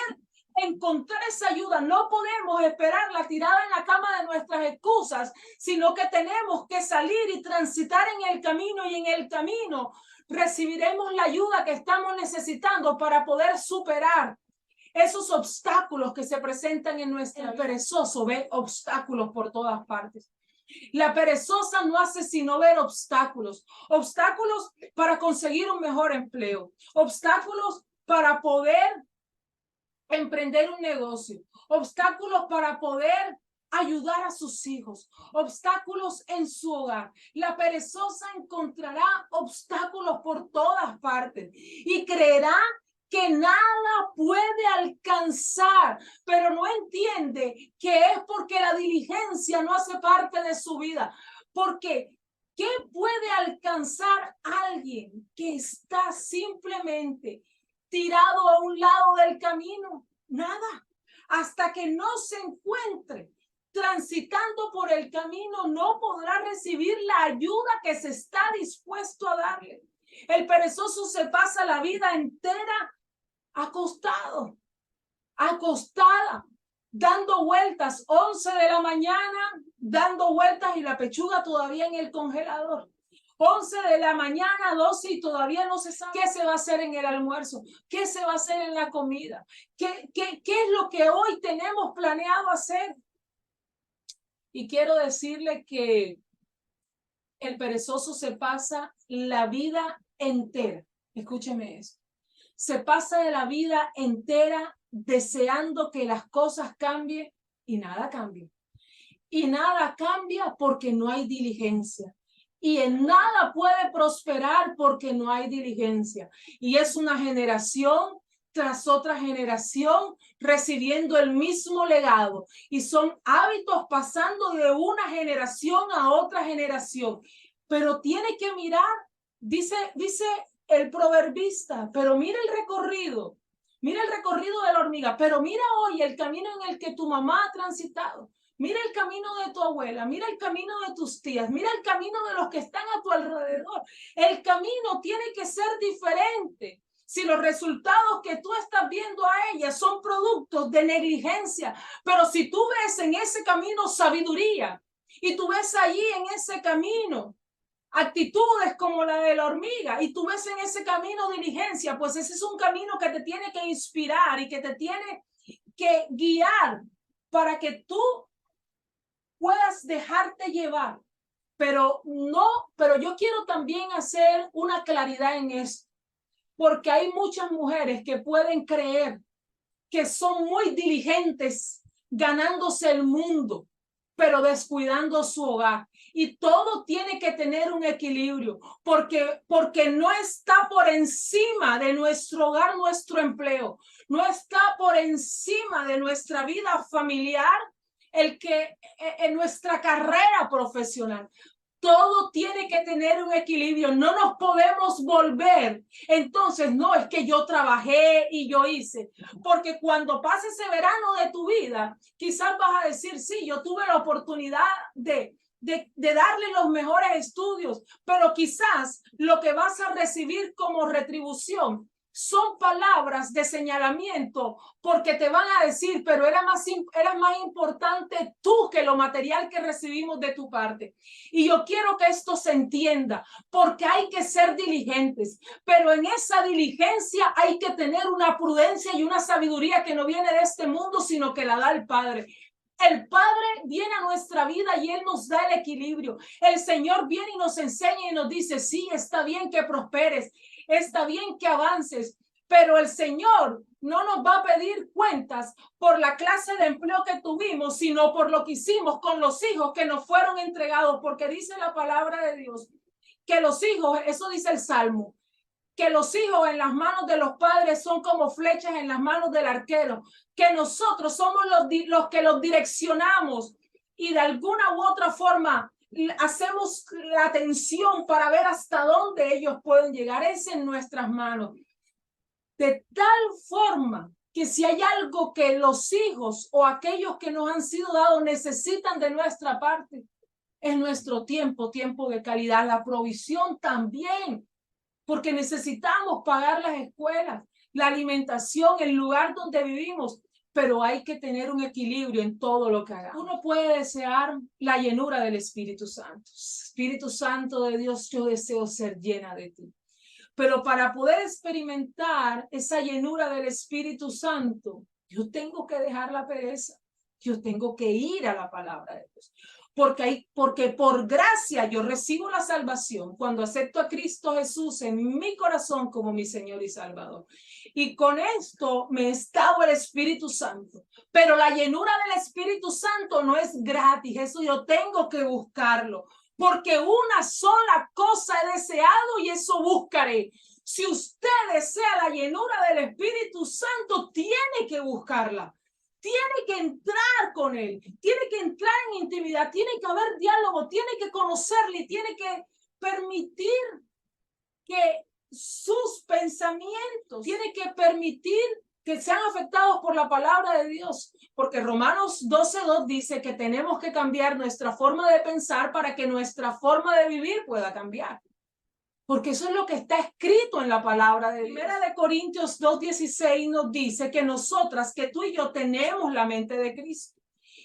A: encontrar esa ayuda no podemos esperarla tirada en la cama de nuestras excusas, sino que tenemos que salir y transitar en el camino, y en el camino recibiremos la ayuda que estamos necesitando para poder superar esos obstáculos que se presentan en nuestra vida. El perezoso ve obstáculos por todas partes. La perezosa no hace sino ver obstáculos, obstáculos para conseguir un mejor empleo, obstáculos para poder emprender un negocio, obstáculos para poder ayudar a sus hijos, obstáculos en su hogar. La perezosa encontrará obstáculos por todas partes y creerá que nada puede alcanzar, pero no entiende que es porque la diligencia no hace parte de su vida. Porque ¿qué puede alcanzar alguien que está simplemente tirado a un lado del camino? Nada. Hasta que no se encuentre transitando por el camino, no podrá recibir la ayuda que se está dispuesto a darle. El perezoso se pasa la vida entera acostado, acostada, dando vueltas, 11 de la mañana, dando vueltas y la pechuga todavía en el congelador. 11 de la mañana, 12 y todavía no se sabe qué se va a hacer en el almuerzo, qué se va a hacer en la comida, qué es lo que hoy tenemos planeado hacer. Y quiero decirle que el perezoso se pasa la vida entera, escúcheme eso, se pasa de la vida entera deseando que las cosas cambien y nada cambia. Y nada cambia porque no hay diligencia. Y en nada puede prosperar porque no hay diligencia. Y es una generación tras otra generación recibiendo el mismo legado. Y son hábitos pasando de una generación a otra generación. Pero tiene que mirar, dice el proverbista, pero mira el recorrido. Mira el recorrido de la hormiga, pero mira hoy el camino en el que tu mamá ha transitado. Mira el camino de tu abuela, mira el camino de tus tías, mira el camino de los que están a tu alrededor. El camino tiene que ser diferente. Si los resultados que tú estás viendo a ellas son productos de negligencia, pero si tú ves en ese camino sabiduría y tú ves allí en ese camino actitudes como la de la hormiga y tú ves en ese camino diligencia, pues ese es un camino que te tiene que inspirar y que te tiene que guiar para que tú puedas dejarte llevar. Pero yo quiero también hacer una claridad en esto, porque hay muchas mujeres que pueden creer que son muy diligentes ganándose el mundo, pero descuidando su hogar. Y todo tiene que tener un equilibrio, porque no está por encima de nuestro hogar nuestro empleo, no está por encima de nuestra vida familiar en nuestra carrera profesional. Todo tiene que tener un equilibrio. No nos podemos volver. Entonces, no es que yo trabajé y yo hice. Porque cuando pase ese verano de tu vida, quizás vas a decir, sí, yo tuve la oportunidad de darle los mejores estudios, pero quizás lo que vas a recibir como retribución son palabras de señalamiento, porque te van a decir, pero eras más importante tú que lo material que recibimos de tu parte. Y yo quiero que esto se entienda, porque hay que ser diligentes, pero en esa diligencia hay que tener una prudencia y una sabiduría que no viene de este mundo, sino que la da el Padre. El Padre viene a nuestra vida y Él nos da el equilibrio. El Señor viene y nos enseña y nos dice, sí, está bien que prosperes, está bien que avances, pero el Señor no nos va a pedir cuentas por la clase de empleo que tuvimos, sino por lo que hicimos con los hijos que nos fueron entregados, porque dice la palabra de Dios que los hijos, eso dice el Salmo, que los hijos en las manos de los padres son como flechas en las manos del arquero, que nosotros somos los que los direccionamos y de alguna u otra forma hacemos la atención para ver hasta dónde ellos pueden llegar. Es en nuestras manos. De tal forma que si hay algo que los hijos o aquellos que nos han sido dados necesitan de nuestra parte, es nuestro tiempo de calidad, la provisión también, porque necesitamos pagar las escuelas, la alimentación, el lugar donde vivimos, pero hay que tener un equilibrio en todo lo que hagamos. Uno puede desear la llenura del Espíritu Santo. Espíritu Santo de Dios, yo deseo ser llena de ti. Pero para poder experimentar esa llenura del Espíritu Santo, yo tengo que dejar la pereza. Yo tengo que ir a la palabra de Dios. Porque por gracia yo recibo la salvación cuando acepto a Cristo Jesús en mi corazón como mi Señor y Salvador. Y con esto me estado el Espíritu Santo. Pero la llenura del Espíritu Santo no es gratis. Eso yo tengo que buscarlo. Porque una sola cosa he deseado y eso buscaré. Si usted desea la llenura del Espíritu Santo, tiene que buscarla. Tiene que entrar con él, tiene que entrar en intimidad, tiene que haber diálogo, tiene que conocerle, tiene que permitir que sus pensamientos, tiene que permitir que sean afectados por la palabra de Dios, porque Romanos 12:2 dice que tenemos que cambiar nuestra forma de pensar para que nuestra forma de vivir pueda cambiar. Porque eso es lo que está escrito en la palabra de Dios. Primera de Corintios 2:16 nos dice que nosotras, que tú y yo tenemos la mente de Cristo.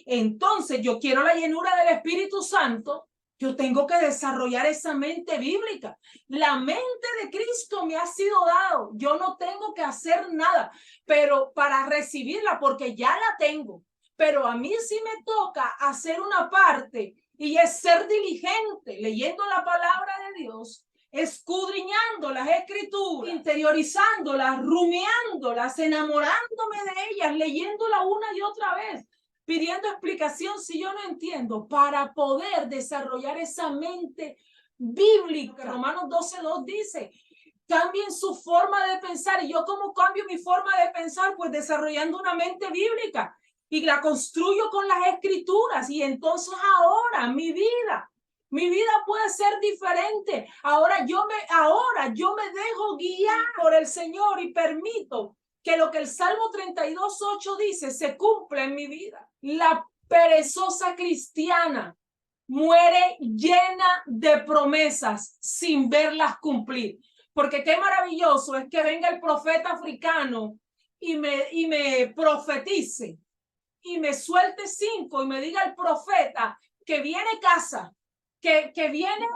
A: Entonces yo quiero la llenura del Espíritu Santo, yo tengo que desarrollar esa mente bíblica. La mente de Cristo me ha sido dado, yo no tengo que hacer nada, pero para recibirla, porque ya la tengo. Pero a mí sí me toca hacer una parte y es ser diligente, leyendo la palabra de Dios, escudriñando las escrituras, interiorizándolas, rumiándolas, enamorándome de ellas, leyéndolas una y otra vez, pidiendo explicación si yo no entiendo, para poder desarrollar esa mente bíblica. Romanos 12:2 dice, cambien su forma de pensar. ¿Y yo cómo cambio mi forma de pensar? Pues desarrollando una mente bíblica y la construyo con las escrituras. Y entonces ahora mi vida puede ser diferente. Ahora yo me dejo guiar por el Señor y permito que lo que el Salmo 32:8 dice se cumpla en mi vida. La perezosa cristiana muere llena de promesas sin verlas cumplir. Porque qué maravilloso es que venga el profeta africano y me profetice y me suelte 5 y me diga el profeta que viene casa, que vienen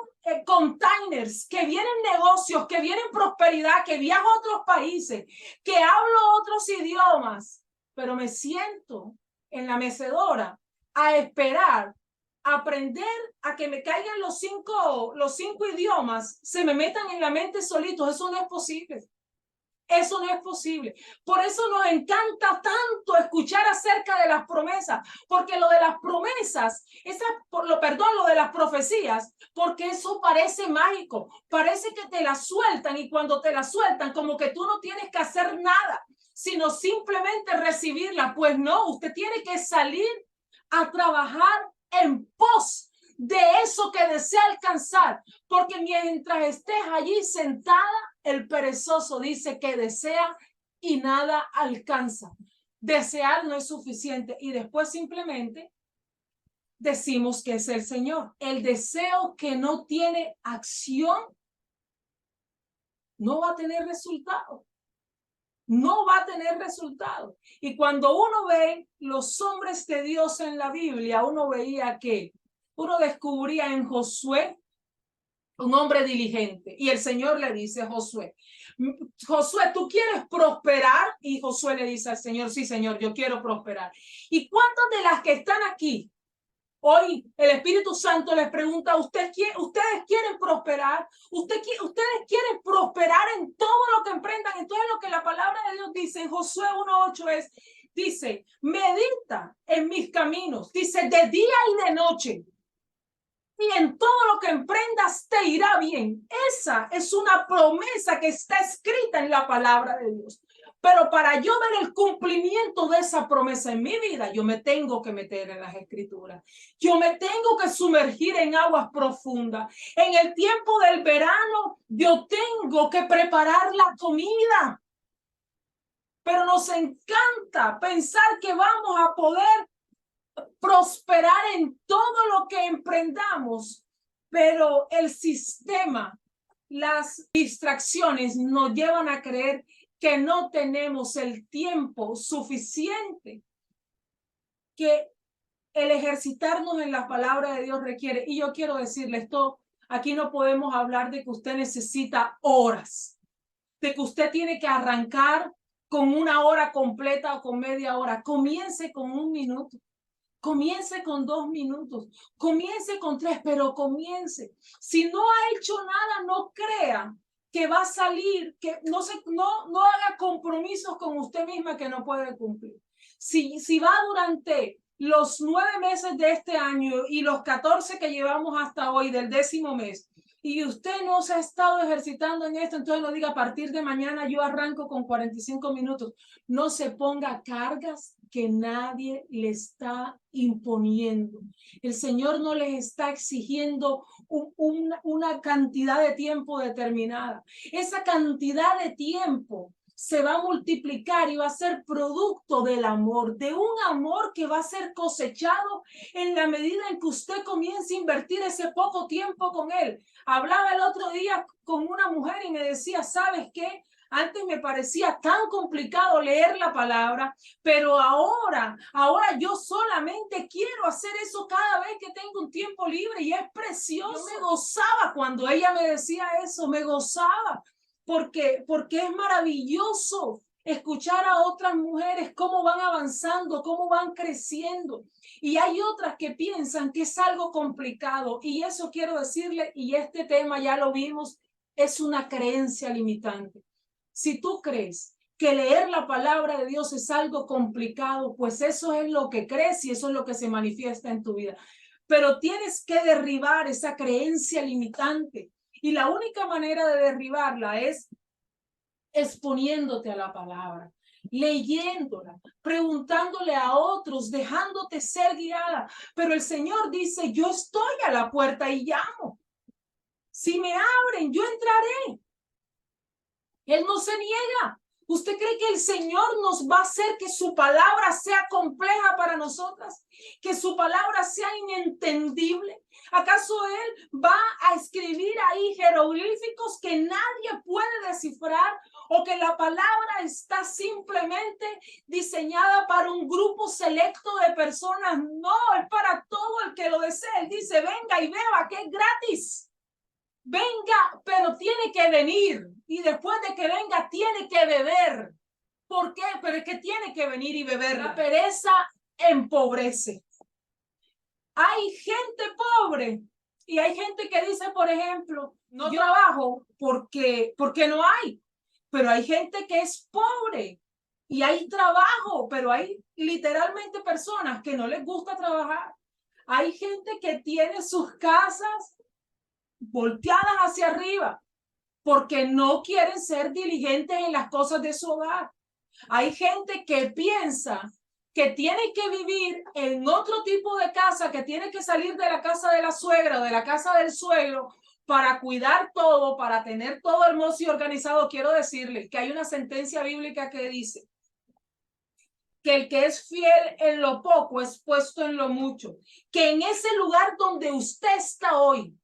A: containers, que vienen negocios, que vienen prosperidad, que viajo a otros países, que hablo otros idiomas, pero me siento en la mecedora a esperar, a aprender a que me caigan los cinco idiomas, se me metan en la mente solitos. Eso no es posible. Eso no es posible. Por eso nos encanta tanto escuchar acerca de las promesas, porque lo de las promesas, lo de las profecías, porque eso parece mágico, parece que te la sueltan y cuando te la sueltan como que tú no tienes que hacer nada, sino simplemente recibirla. Pues no, usted tiene que salir a trabajar en pos de eso que desea alcanzar, porque mientras estés allí sentada, el perezoso dice que desea y nada alcanza. Desear no es suficiente y después simplemente decimos que es el Señor. El deseo que no tiene acción no va a tener resultado. No va a tener resultado. Y cuando uno ve los hombres de Dios en la Biblia, uno veía que uno descubría en Josué un hombre diligente. Y el Señor le dice a Josué, Josué, ¿tú quieres prosperar? Y Josué le dice al Señor, sí, Señor, yo quiero prosperar. ¿Y cuántas de las que están aquí hoy el Espíritu Santo les pregunta, ¿ustedes quieren prosperar? ¿Ustedes quieren prosperar en todo lo que emprendan? Entonces lo que la palabra de Dios dice en Josué 1:8 dice, medita en mis caminos, dice, de día y de noche. Y en todo lo que emprendas te irá bien. Esa es una promesa que está escrita en la palabra de Dios. Pero para yo ver el cumplimiento de esa promesa en mi vida, yo me tengo que meter en las escrituras. Yo me tengo que sumergir en aguas profundas. En el tiempo del verano, yo tengo que preparar la comida. Pero nos encanta pensar que vamos a poder prosperar en todo lo que emprendamos, pero el sistema, las distracciones nos llevan a creer que no tenemos el tiempo suficiente que el ejercitarnos en la palabra de Dios requiere. Y yo quiero decirle esto, aquí no podemos hablar de que usted necesita horas, de que usted tiene que arrancar con 1 hora completa o con media hora. Comience con 1 minuto. Comience con 2 minutos, comience con 3, pero comience. Si no ha hecho nada, no crea que va a salir, que no haga compromisos con usted misma que no puede cumplir. Si va durante los 9 meses de este año y los 14 que llevamos hasta hoy del 10º mes, y usted no se ha estado ejercitando en esto, entonces no diga a partir de mañana yo arranco con 45 minutos. No se ponga cargas que nadie le está imponiendo. El Señor no les está exigiendo una cantidad de tiempo determinada. Esa cantidad de tiempo se va a multiplicar y va a ser producto del amor, de un amor que va a ser cosechado en la medida en que usted comience a invertir ese poco tiempo con Él. Hablaba el otro día con una mujer y me decía, ¿sabes qué? Antes me parecía tan complicado leer la palabra, pero ahora yo solamente quiero hacer eso cada vez que tengo un tiempo libre y es precioso. Yo me gozaba cuando ella me decía eso, me gozaba porque es maravilloso escuchar a otras mujeres cómo van avanzando, cómo van creciendo. Y hay otras que piensan que es algo complicado y eso quiero decirle, y este tema ya lo vimos, es una creencia limitante. Si tú crees que leer la palabra de Dios es algo complicado, pues eso es lo que crees y eso es lo que se manifiesta en tu vida. Pero tienes que derribar esa creencia limitante y la única manera de derribarla es exponiéndote a la palabra, leyéndola, preguntándole a otros, dejándote ser guiada. Pero el Señor dice, yo estoy a la puerta y llamo. Si me abren, yo entraré. Él no se niega. ¿Usted cree que el Señor nos va a hacer que su palabra sea compleja para nosotras? ¿Que su palabra sea inentendible? ¿Acaso Él va a escribir ahí jeroglíficos que nadie puede descifrar? ¿O que la palabra está simplemente diseñada para un grupo selecto de personas? No, es para todo el que lo desee. Él dice, venga y beba, que es gratis. Venga, pero tiene que venir. Y después de que venga, tiene que beber. ¿Por qué? Pero es que tiene que venir y beber. La pereza empobrece. Hay gente pobre y hay gente que dice, por ejemplo, no trabajo porque no hay. Pero hay gente que es pobre y hay trabajo, pero hay literalmente personas que no les gusta trabajar. Hay gente que tiene sus casas volteadas hacia arriba porque no quieren ser diligentes en las cosas de su hogar. Hay gente que piensa que tiene que vivir en otro tipo de casa, que tiene que salir de la casa de la suegra o de la casa del suegro para cuidar todo, para tener todo hermoso y organizado, quiero decirle que hay una sentencia bíblica que dice que el que es fiel en lo poco es puesto en lo mucho, que en ese lugar donde usted está hoy,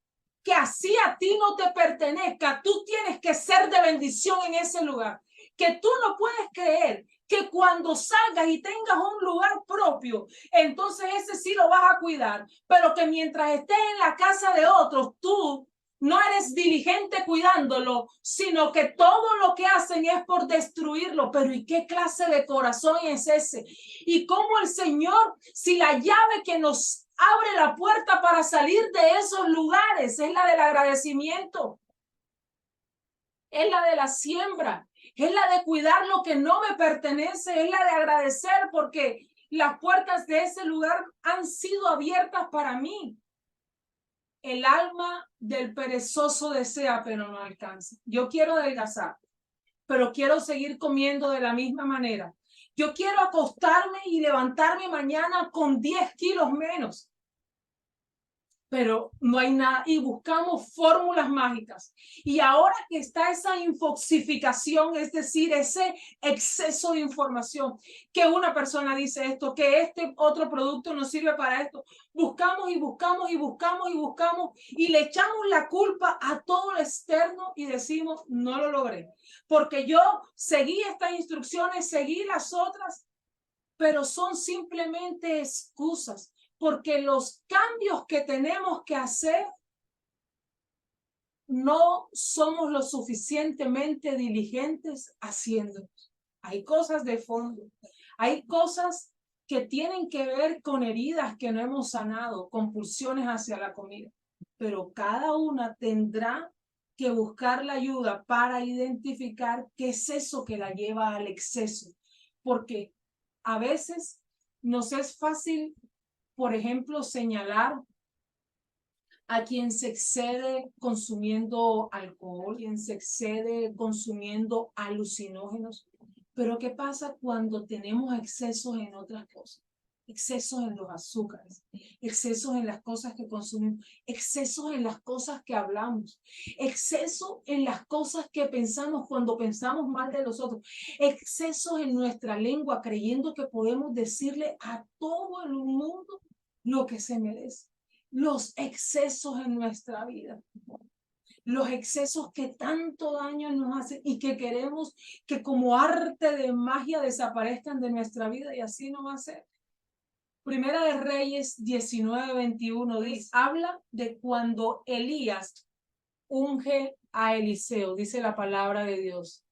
A: que así a ti no te pertenezca, tú tienes que ser de bendición en ese lugar, que tú no puedes creer que cuando salgas y tengas un lugar propio, entonces ese sí lo vas a cuidar, pero que mientras estés en la casa de otros, tú no eres diligente cuidándolo, sino que todo lo que hacen es por destruirlo. Pero ¿y qué clase de corazón es ese? Y cómo el Señor, si la llave que nos abre la puerta para salir de esos lugares es la del agradecimiento, es la de la siembra, es la de cuidar lo que no me pertenece, es la de agradecer porque las puertas de ese lugar han sido abiertas para mí. El alma del perezoso desea, pero no alcanza. Yo quiero adelgazar, pero quiero seguir comiendo de la misma manera. Yo quiero acostarme y levantarme mañana con 10 kilos menos, pero no hay nada y buscamos fórmulas mágicas. Y ahora que está esa infoxificación, es decir, ese exceso de información, que una persona dice esto, que este otro producto no sirve para esto, buscamos y buscamos y buscamos y buscamos y le echamos la culpa a todo lo externo y decimos, no lo logré, porque yo seguí estas instrucciones, seguí las otras, pero son simplemente excusas. Porque los cambios que tenemos que hacer no somos lo suficientemente diligentes haciéndolos. Hay cosas de fondo, hay cosas que tienen que ver con heridas que no hemos sanado, compulsiones hacia la comida, pero cada una tendrá que buscar la ayuda para identificar qué es eso que la lleva al exceso, porque a veces nos es fácil, por ejemplo, señalar a quien se excede consumiendo alcohol, quien se excede consumiendo alucinógenos. Pero ¿qué pasa cuando tenemos excesos en otras cosas? Excesos en los azúcares, excesos en las cosas que consumimos, excesos en las cosas que hablamos, exceso en las cosas que pensamos cuando pensamos mal de los otros, excesos en nuestra lengua creyendo que podemos decirle a todo el mundo lo que se merece. Los excesos en nuestra vida, los excesos que tanto daño nos hacen y que queremos que como arte de magia desaparezcan de nuestra vida, y así no va a ser. Primera de Reyes 19:21 dice, habla de cuando Elías unge a Eliseo, dice la palabra de Dios.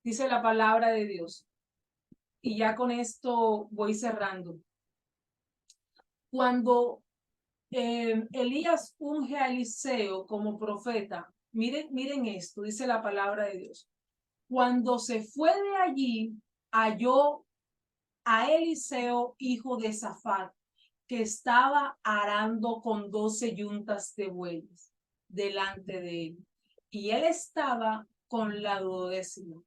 A: Dice la palabra de Dios. Y ya con esto voy cerrando. Cuando Elías unge a Eliseo como profeta, miren esto, dice la palabra de Dios. Cuando se fue de allí, halló a Eliseo, hijo de Safat, que estaba arando con 12 yuntas de bueyes delante de él. Y él estaba con la 12ª.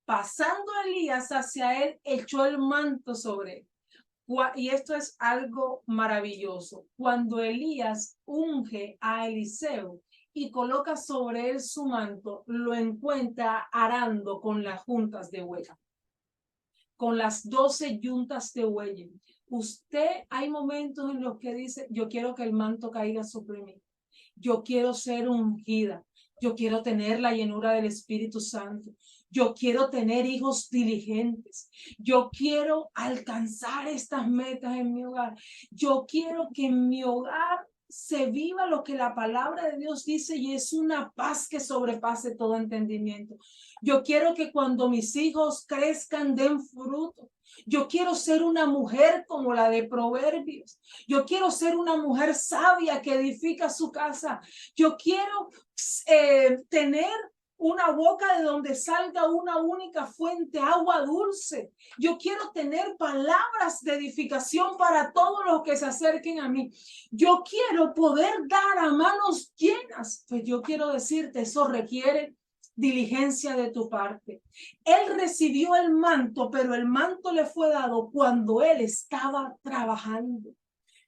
A: Pasando Elías hacia él, echó el manto sobre él. Y esto es algo maravilloso. Cuando Elías unge a Eliseo y coloca sobre él su manto, lo encuentra arando con las juntas de buey, con las 12 yuntas de buey. Usted, hay momentos en los que dice, yo quiero que el manto caiga sobre mí. Yo quiero ser ungida. Yo quiero tener la llenura del Espíritu Santo. Yo quiero tener hijos diligentes. Yo quiero alcanzar estas metas en mi hogar. Yo quiero que en mi hogar se viva lo que la palabra de Dios dice y es una paz que sobrepase todo entendimiento. Yo quiero que cuando mis hijos crezcan den fruto. Yo quiero ser una mujer como la de Proverbios. Yo quiero ser una mujer sabia que edifica su casa. Yo quiero tener una boca de donde salga una única fuente, agua dulce. Yo quiero tener palabras de edificación para todos los que se acerquen a mí. Yo quiero poder dar a manos llenas. Pues yo quiero decirte, eso requiere diligencia de tu parte. Él recibió el manto, pero el manto le fue dado cuando él estaba trabajando.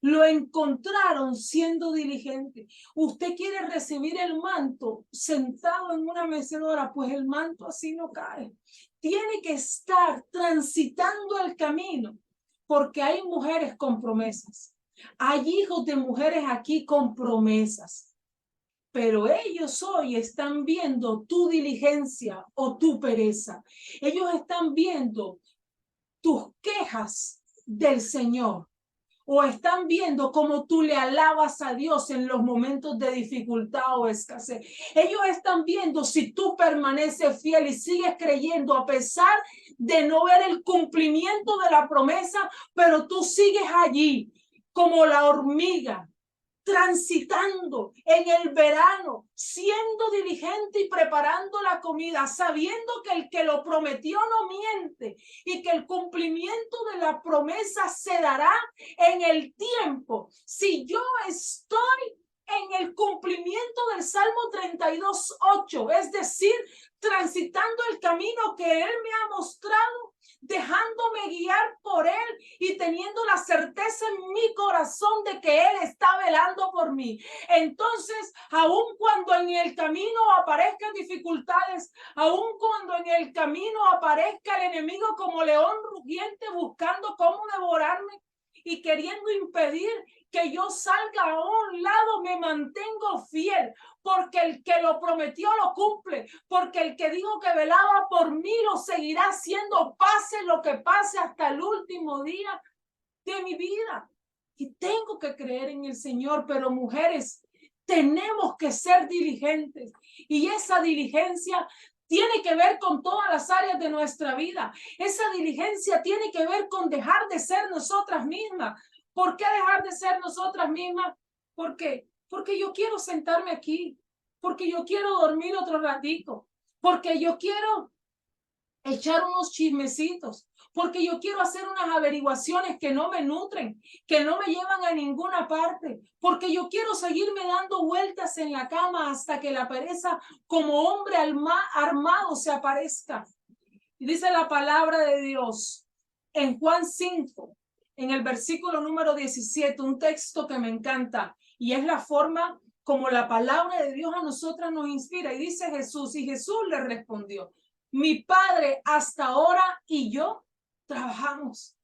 A: Lo encontraron siendo diligente. Usted quiere recibir el manto sentado en una mecedora, pues el manto así no cae. Tiene que estar transitando el camino, porque hay mujeres con promesas. Hay hijos de mujeres aquí con promesas. Pero ellos hoy están viendo tu diligencia o tu pereza. Ellos están viendo tus quejas del Señor. O están viendo cómo tú le alabas a Dios en los momentos de dificultad o escasez. Ellos están viendo si tú permaneces fiel y sigues creyendo a pesar de no ver el cumplimiento de la promesa, pero tú sigues allí como la hormiga, transitando en el verano, siendo diligente y preparando la comida, sabiendo que el que lo prometió no miente y que el cumplimiento de la promesa se dará en el tiempo. Si yo estoy en el cumplimiento del Salmo 32:8, es decir, transitando el camino que Él me ha mostrado, dejándome guiar por Él y teniendo la certeza en mi corazón de que Él está velando por mí. Entonces, aun cuando en el camino aparezcan dificultades, aun cuando en el camino aparezca el enemigo como león rugiente buscando cómo devorarme y queriendo impedir que yo salga a un lado, me mantengo fiel, porque el que lo prometió lo cumple, porque el que dijo que velaba por mí lo seguirá haciendo, pase lo que pase hasta el último día de mi vida. Y tengo que creer en el Señor, pero mujeres, tenemos que ser diligentes, y esa diligencia tiene que ver con todas las áreas de nuestra vida. Esa diligencia tiene que ver con dejar de ser nosotras mismas. ¿Por qué dejar de ser nosotras mismas? ¿Por qué? Porque yo quiero sentarme aquí, porque yo quiero dormir otro ratico, porque yo quiero echar unos chismecitos, porque yo quiero hacer unas averiguaciones que no me nutren, que no me llevan a ninguna parte, porque yo quiero seguirme dando vueltas en la cama hasta que la pereza como hombre armado se aparezca. Y dice la palabra de Dios en Juan 5, en el versículo número 17, un texto que me encanta, y es la forma como la palabra de Dios a nosotras nos inspira. Y dice Jesús, y Jesús le respondió: mi Padre hasta ahora y yo trabajamos.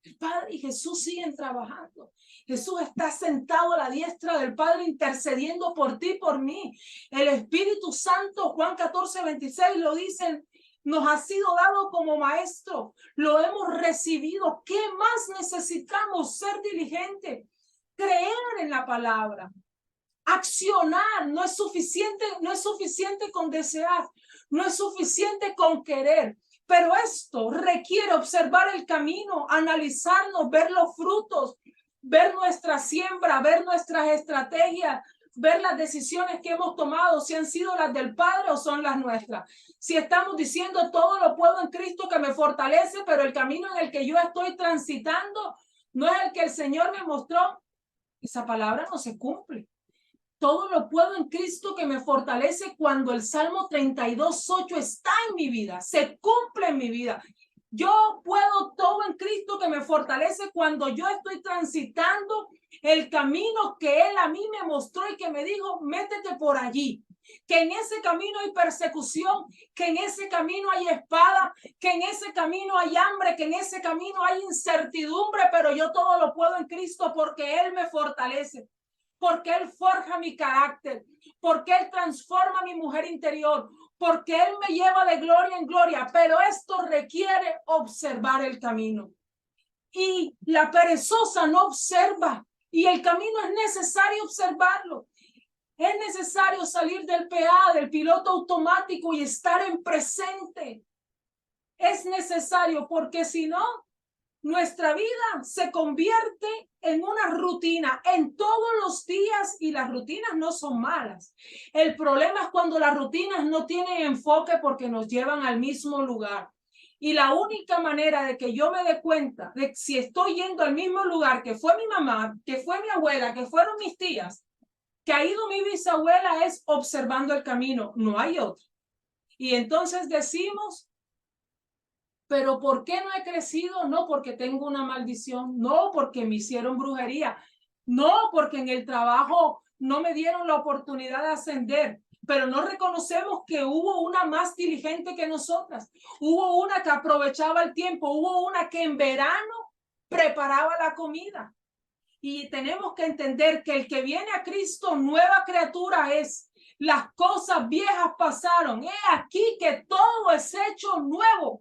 A: El Padre y Jesús siguen trabajando. Jesús está sentado a la diestra del Padre intercediendo por ti y por mí. El Espíritu Santo, Juan 14:26 lo dicen, nos ha sido dado como maestro. Lo hemos recibido. ¿Qué más necesitamos? Ser diligentes, creer en la palabra, accionar. No es suficiente con desear, no es suficiente con querer. Pero esto requiere observar el camino, analizarnos, ver los frutos, ver nuestra siembra, ver nuestras estrategias, ver las decisiones que hemos tomado, si han sido las del Padre o son las nuestras. Si estamos diciendo todo lo puedo en Cristo que me fortalece, pero el camino en el que yo estoy transitando no es el que el Señor me mostró, esa palabra no se cumple. Todo lo puedo en Cristo que me fortalece cuando el Salmo 32:8 está en mi vida, se cumple en mi vida. Yo puedo todo en Cristo que me fortalece cuando yo estoy transitando el camino que Él a mí me mostró y que me dijo, métete por allí. Que en ese camino hay persecución, que en ese camino hay espada, que en ese camino hay hambre, que en ese camino hay incertidumbre, pero yo todo lo puedo en Cristo porque Él me fortalece, porque Él forja mi carácter, porque Él transforma mi mujer interior, porque Él me lleva de gloria en gloria. Pero esto requiere observar el camino. Y la perezosa no observa, y el camino es necesario observarlo. Es necesario salir del PA, del piloto automático, y estar en presente. Es necesario, porque si no, nuestra vida se convierte en una rutina en todos los días, y las rutinas no son malas. El problema es cuando las rutinas no tienen enfoque porque nos llevan al mismo lugar. Y la única manera de que yo me dé cuenta de si estoy yendo al mismo lugar que fue mi mamá, que fue mi abuela, que fueron mis tías, que ha ido mi bisabuela, es observando el camino. No hay otro. Y entonces decimos, pero ¿por qué no he crecido? No porque tengo una maldición, no porque me hicieron brujería, no porque en el trabajo no me dieron la oportunidad de ascender, pero no reconocemos que hubo una más diligente que nosotras, hubo una que aprovechaba el tiempo, hubo una que en verano preparaba la comida. Y tenemos que entender que el que viene a Cristo, nueva criatura es. Las cosas viejas pasaron. He aquí que todo es hecho nuevo.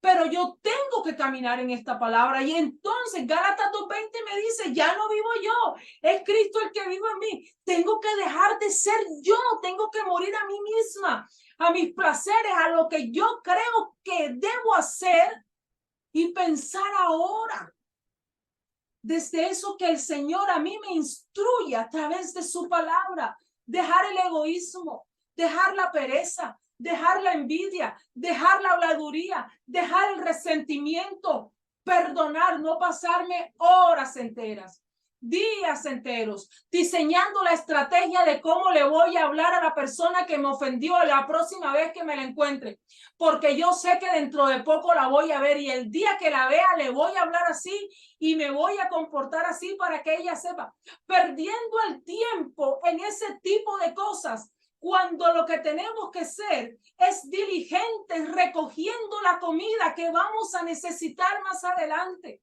A: Pero yo tengo que caminar en esta palabra. Y entonces Gálatas 2:20 me dice, ya no vivo yo, es Cristo el que vive en mí. Tengo que dejar de ser yo, tengo que morir a mí misma, a mis placeres, a lo que yo creo que debo hacer y pensar ahora. Desde eso que el Señor a mí me instruye a través de su palabra, dejar el egoísmo, dejar la pereza, dejar la envidia, dejar la habladuría, dejar el resentimiento, perdonar, no pasarme horas enteras, días enteros, diseñando la estrategia de cómo le voy a hablar a la persona que me ofendió la próxima vez que me la encuentre, porque yo sé que dentro de poco la voy a ver y el día que la vea le voy a hablar así y me voy a comportar así para que ella sepa, perdiendo el tiempo en ese tipo de cosas, cuando lo que tenemos que ser es diligentes recogiendo la comida que vamos a necesitar más adelante.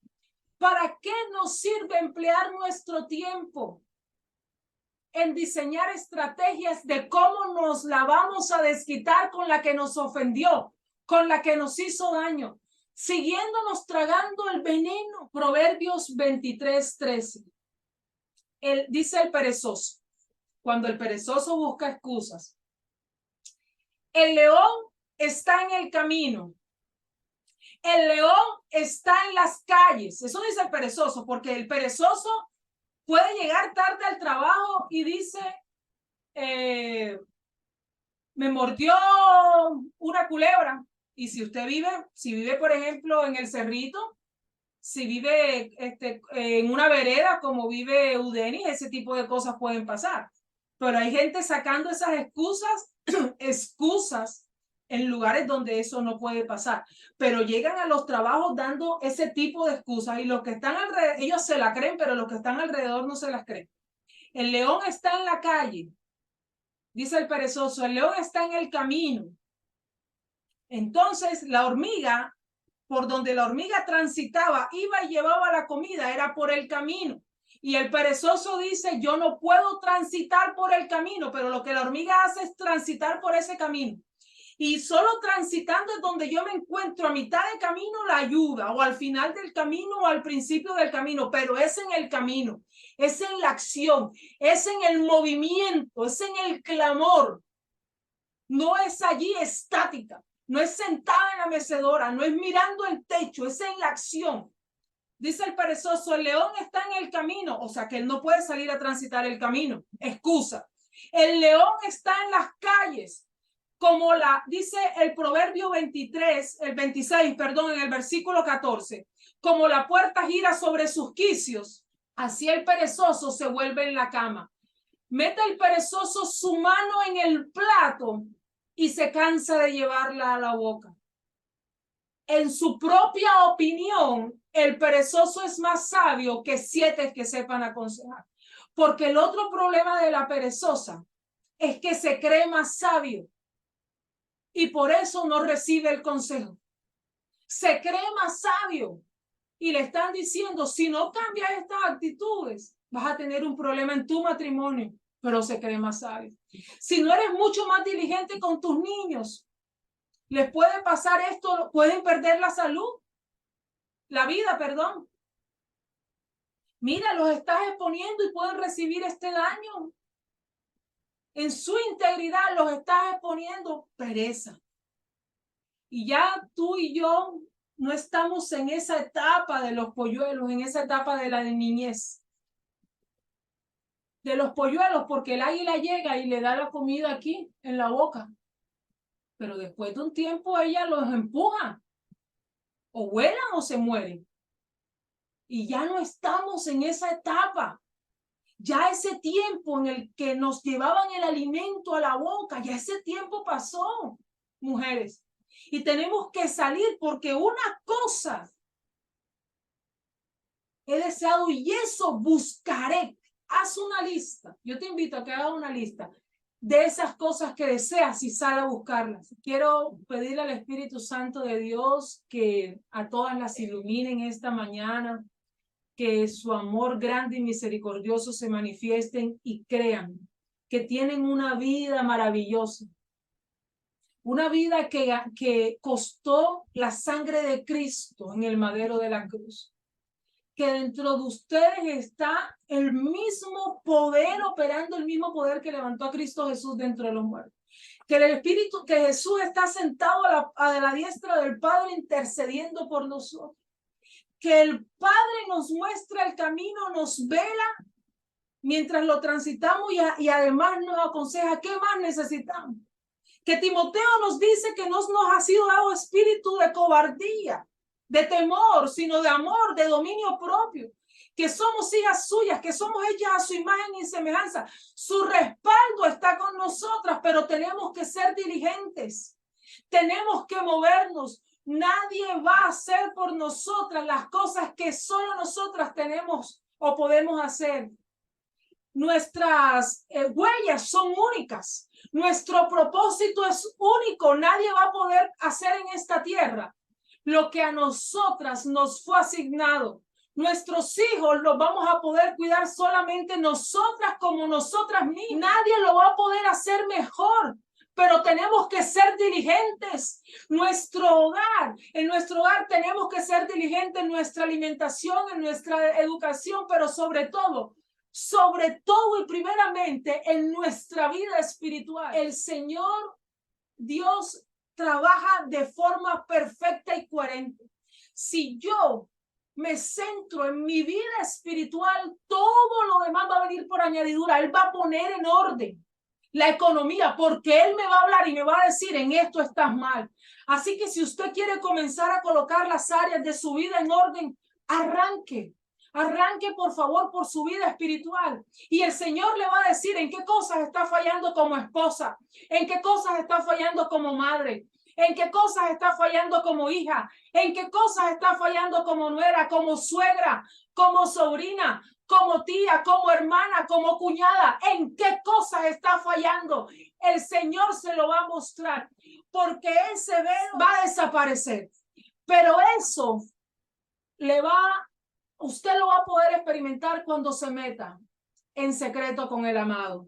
A: ¿Para qué nos sirve emplear nuestro tiempo en diseñar estrategias de cómo nos la vamos a desquitar con la que nos ofendió, con la que nos hizo daño, siguiéndonos tragando el veneno? Proverbios 23:13. Dice el perezoso, cuando el perezoso busca excusas, el león está en el camino, el león está en las calles. Eso dice el perezoso, porque el perezoso puede llegar tarde al trabajo y dice, me mordió una culebra. Y si usted vive, por ejemplo, en el Cerrito, si vive en una vereda como vive Udenis, ese tipo de cosas pueden pasar. Pero hay gente sacando esas excusas en lugares donde eso no puede pasar. Pero llegan a los trabajos dando ese tipo de excusas y los que están alrededor, ellos se la creen, pero los que están alrededor no se las creen. El león está en la calle, dice el perezoso, el león está en el camino. Entonces la hormiga, por donde la hormiga transitaba, iba y llevaba la comida, era por el camino. Y el perezoso dice, yo no puedo transitar por el camino, pero lo que la hormiga hace es transitar por ese camino. Y solo transitando es donde yo me encuentro, a mitad de camino la ayuda, o al final del camino o al principio del camino, pero es en el camino, es en la acción, es en el movimiento, es en el clamor. No es allí estática, no es sentada en la mecedora, no es mirando el techo, es en la acción. Dice el perezoso, el león está en el camino, o sea que él no puede salir a transitar el camino. Excusa. El león está en las calles, como dice el Proverbio 26, en el versículo 14. Como la puerta gira sobre sus quicios, así el perezoso se vuelve en la cama. Mete el perezoso su mano en el plato y se cansa de llevarla a la boca. En su propia opinión, el perezoso es más sabio que 7 que sepan aconsejar. Porque el otro problema de la perezosa es que se cree más sabio y por eso no recibe el consejo. Se cree más sabio y le están diciendo, si no cambias estas actitudes, vas a tener un problema en tu matrimonio, pero se cree más sabio. Si no eres mucho más diligente con tus niños, les puede pasar esto, pueden perder la vida, perdón. Mira, los estás exponiendo y pueden recibir este daño. En su integridad los estás exponiendo, pereza. Y ya tú y yo no estamos en esa etapa de los polluelos, en esa etapa de la niñez. De los polluelos, porque el águila llega y le da la comida aquí, en la boca. Pero después de un tiempo ella los empuja. O vuelan o se mueren. Y ya no estamos en esa etapa. Ya ese tiempo en el que nos llevaban el alimento a la boca, ya ese tiempo pasó. mujeres. Y tenemos que salir porque una cosa he deseado y eso buscaré. Haz una lista. Yo te invito a que hagas una lista de esas cosas que deseas y sal a buscarlas. Quiero pedirle al Espíritu Santo de Dios que a todas las iluminen esta mañana, que su amor grande y misericordioso se manifiesten y crean que tienen una vida maravillosa. Una vida que costó la sangre de Cristo en el madero de la cruz. Que dentro de ustedes está el mismo poder operando, el mismo poder que levantó a Cristo Jesús dentro de los muertos. Que el Espíritu, que Jesús está sentado a la diestra del Padre intercediendo por nosotros. Que el Padre nos muestra el camino, nos vela mientras lo transitamos y además nos aconseja qué más necesitamos. Que Timoteo nos dice que no nos ha sido dado espíritu de cobardía, de temor, sino de amor, de dominio propio, que somos hijas suyas, que somos hechas a su imagen y semejanza. Su respaldo está con nosotras, pero tenemos que ser diligentes, tenemos que movernos. Nadie va a hacer por nosotras las cosas que solo nosotras tenemos o podemos hacer. Nuestras huellas son únicas. Nuestro propósito es único. Nadie va a poder hacer en esta tierra lo que a nosotras nos fue asignado. Nuestros hijos los vamos a poder cuidar solamente nosotras como nosotras mismas. Nadie lo va a poder hacer mejor, pero tenemos que ser diligentes. En nuestro hogar tenemos que ser diligentes en nuestra alimentación, en nuestra educación, pero sobre todo y primeramente en nuestra vida espiritual. El Señor Dios trabaja de forma perfecta y coherente. Si yo me centro en mi vida espiritual, todo lo demás va a venir por añadidura. Él va a poner en orden la economía, porque Él me va a hablar y me va a decir, en esto estás mal. Así que si usted quiere comenzar a colocar las áreas de su vida en orden, arranque. Arranque, por favor, por su vida espiritual. Y el Señor le va a decir en qué cosas está fallando como esposa, en qué cosas está fallando como madre, en qué cosas está fallando como hija, en qué cosas está fallando como nuera, como suegra, como sobrina, como tía, como hermana, como cuñada. En qué cosas está fallando. El Señor se lo va a mostrar, porque ese velo va a desaparecer. Pero eso usted lo va a poder experimentar cuando se meta en secreto con el amado.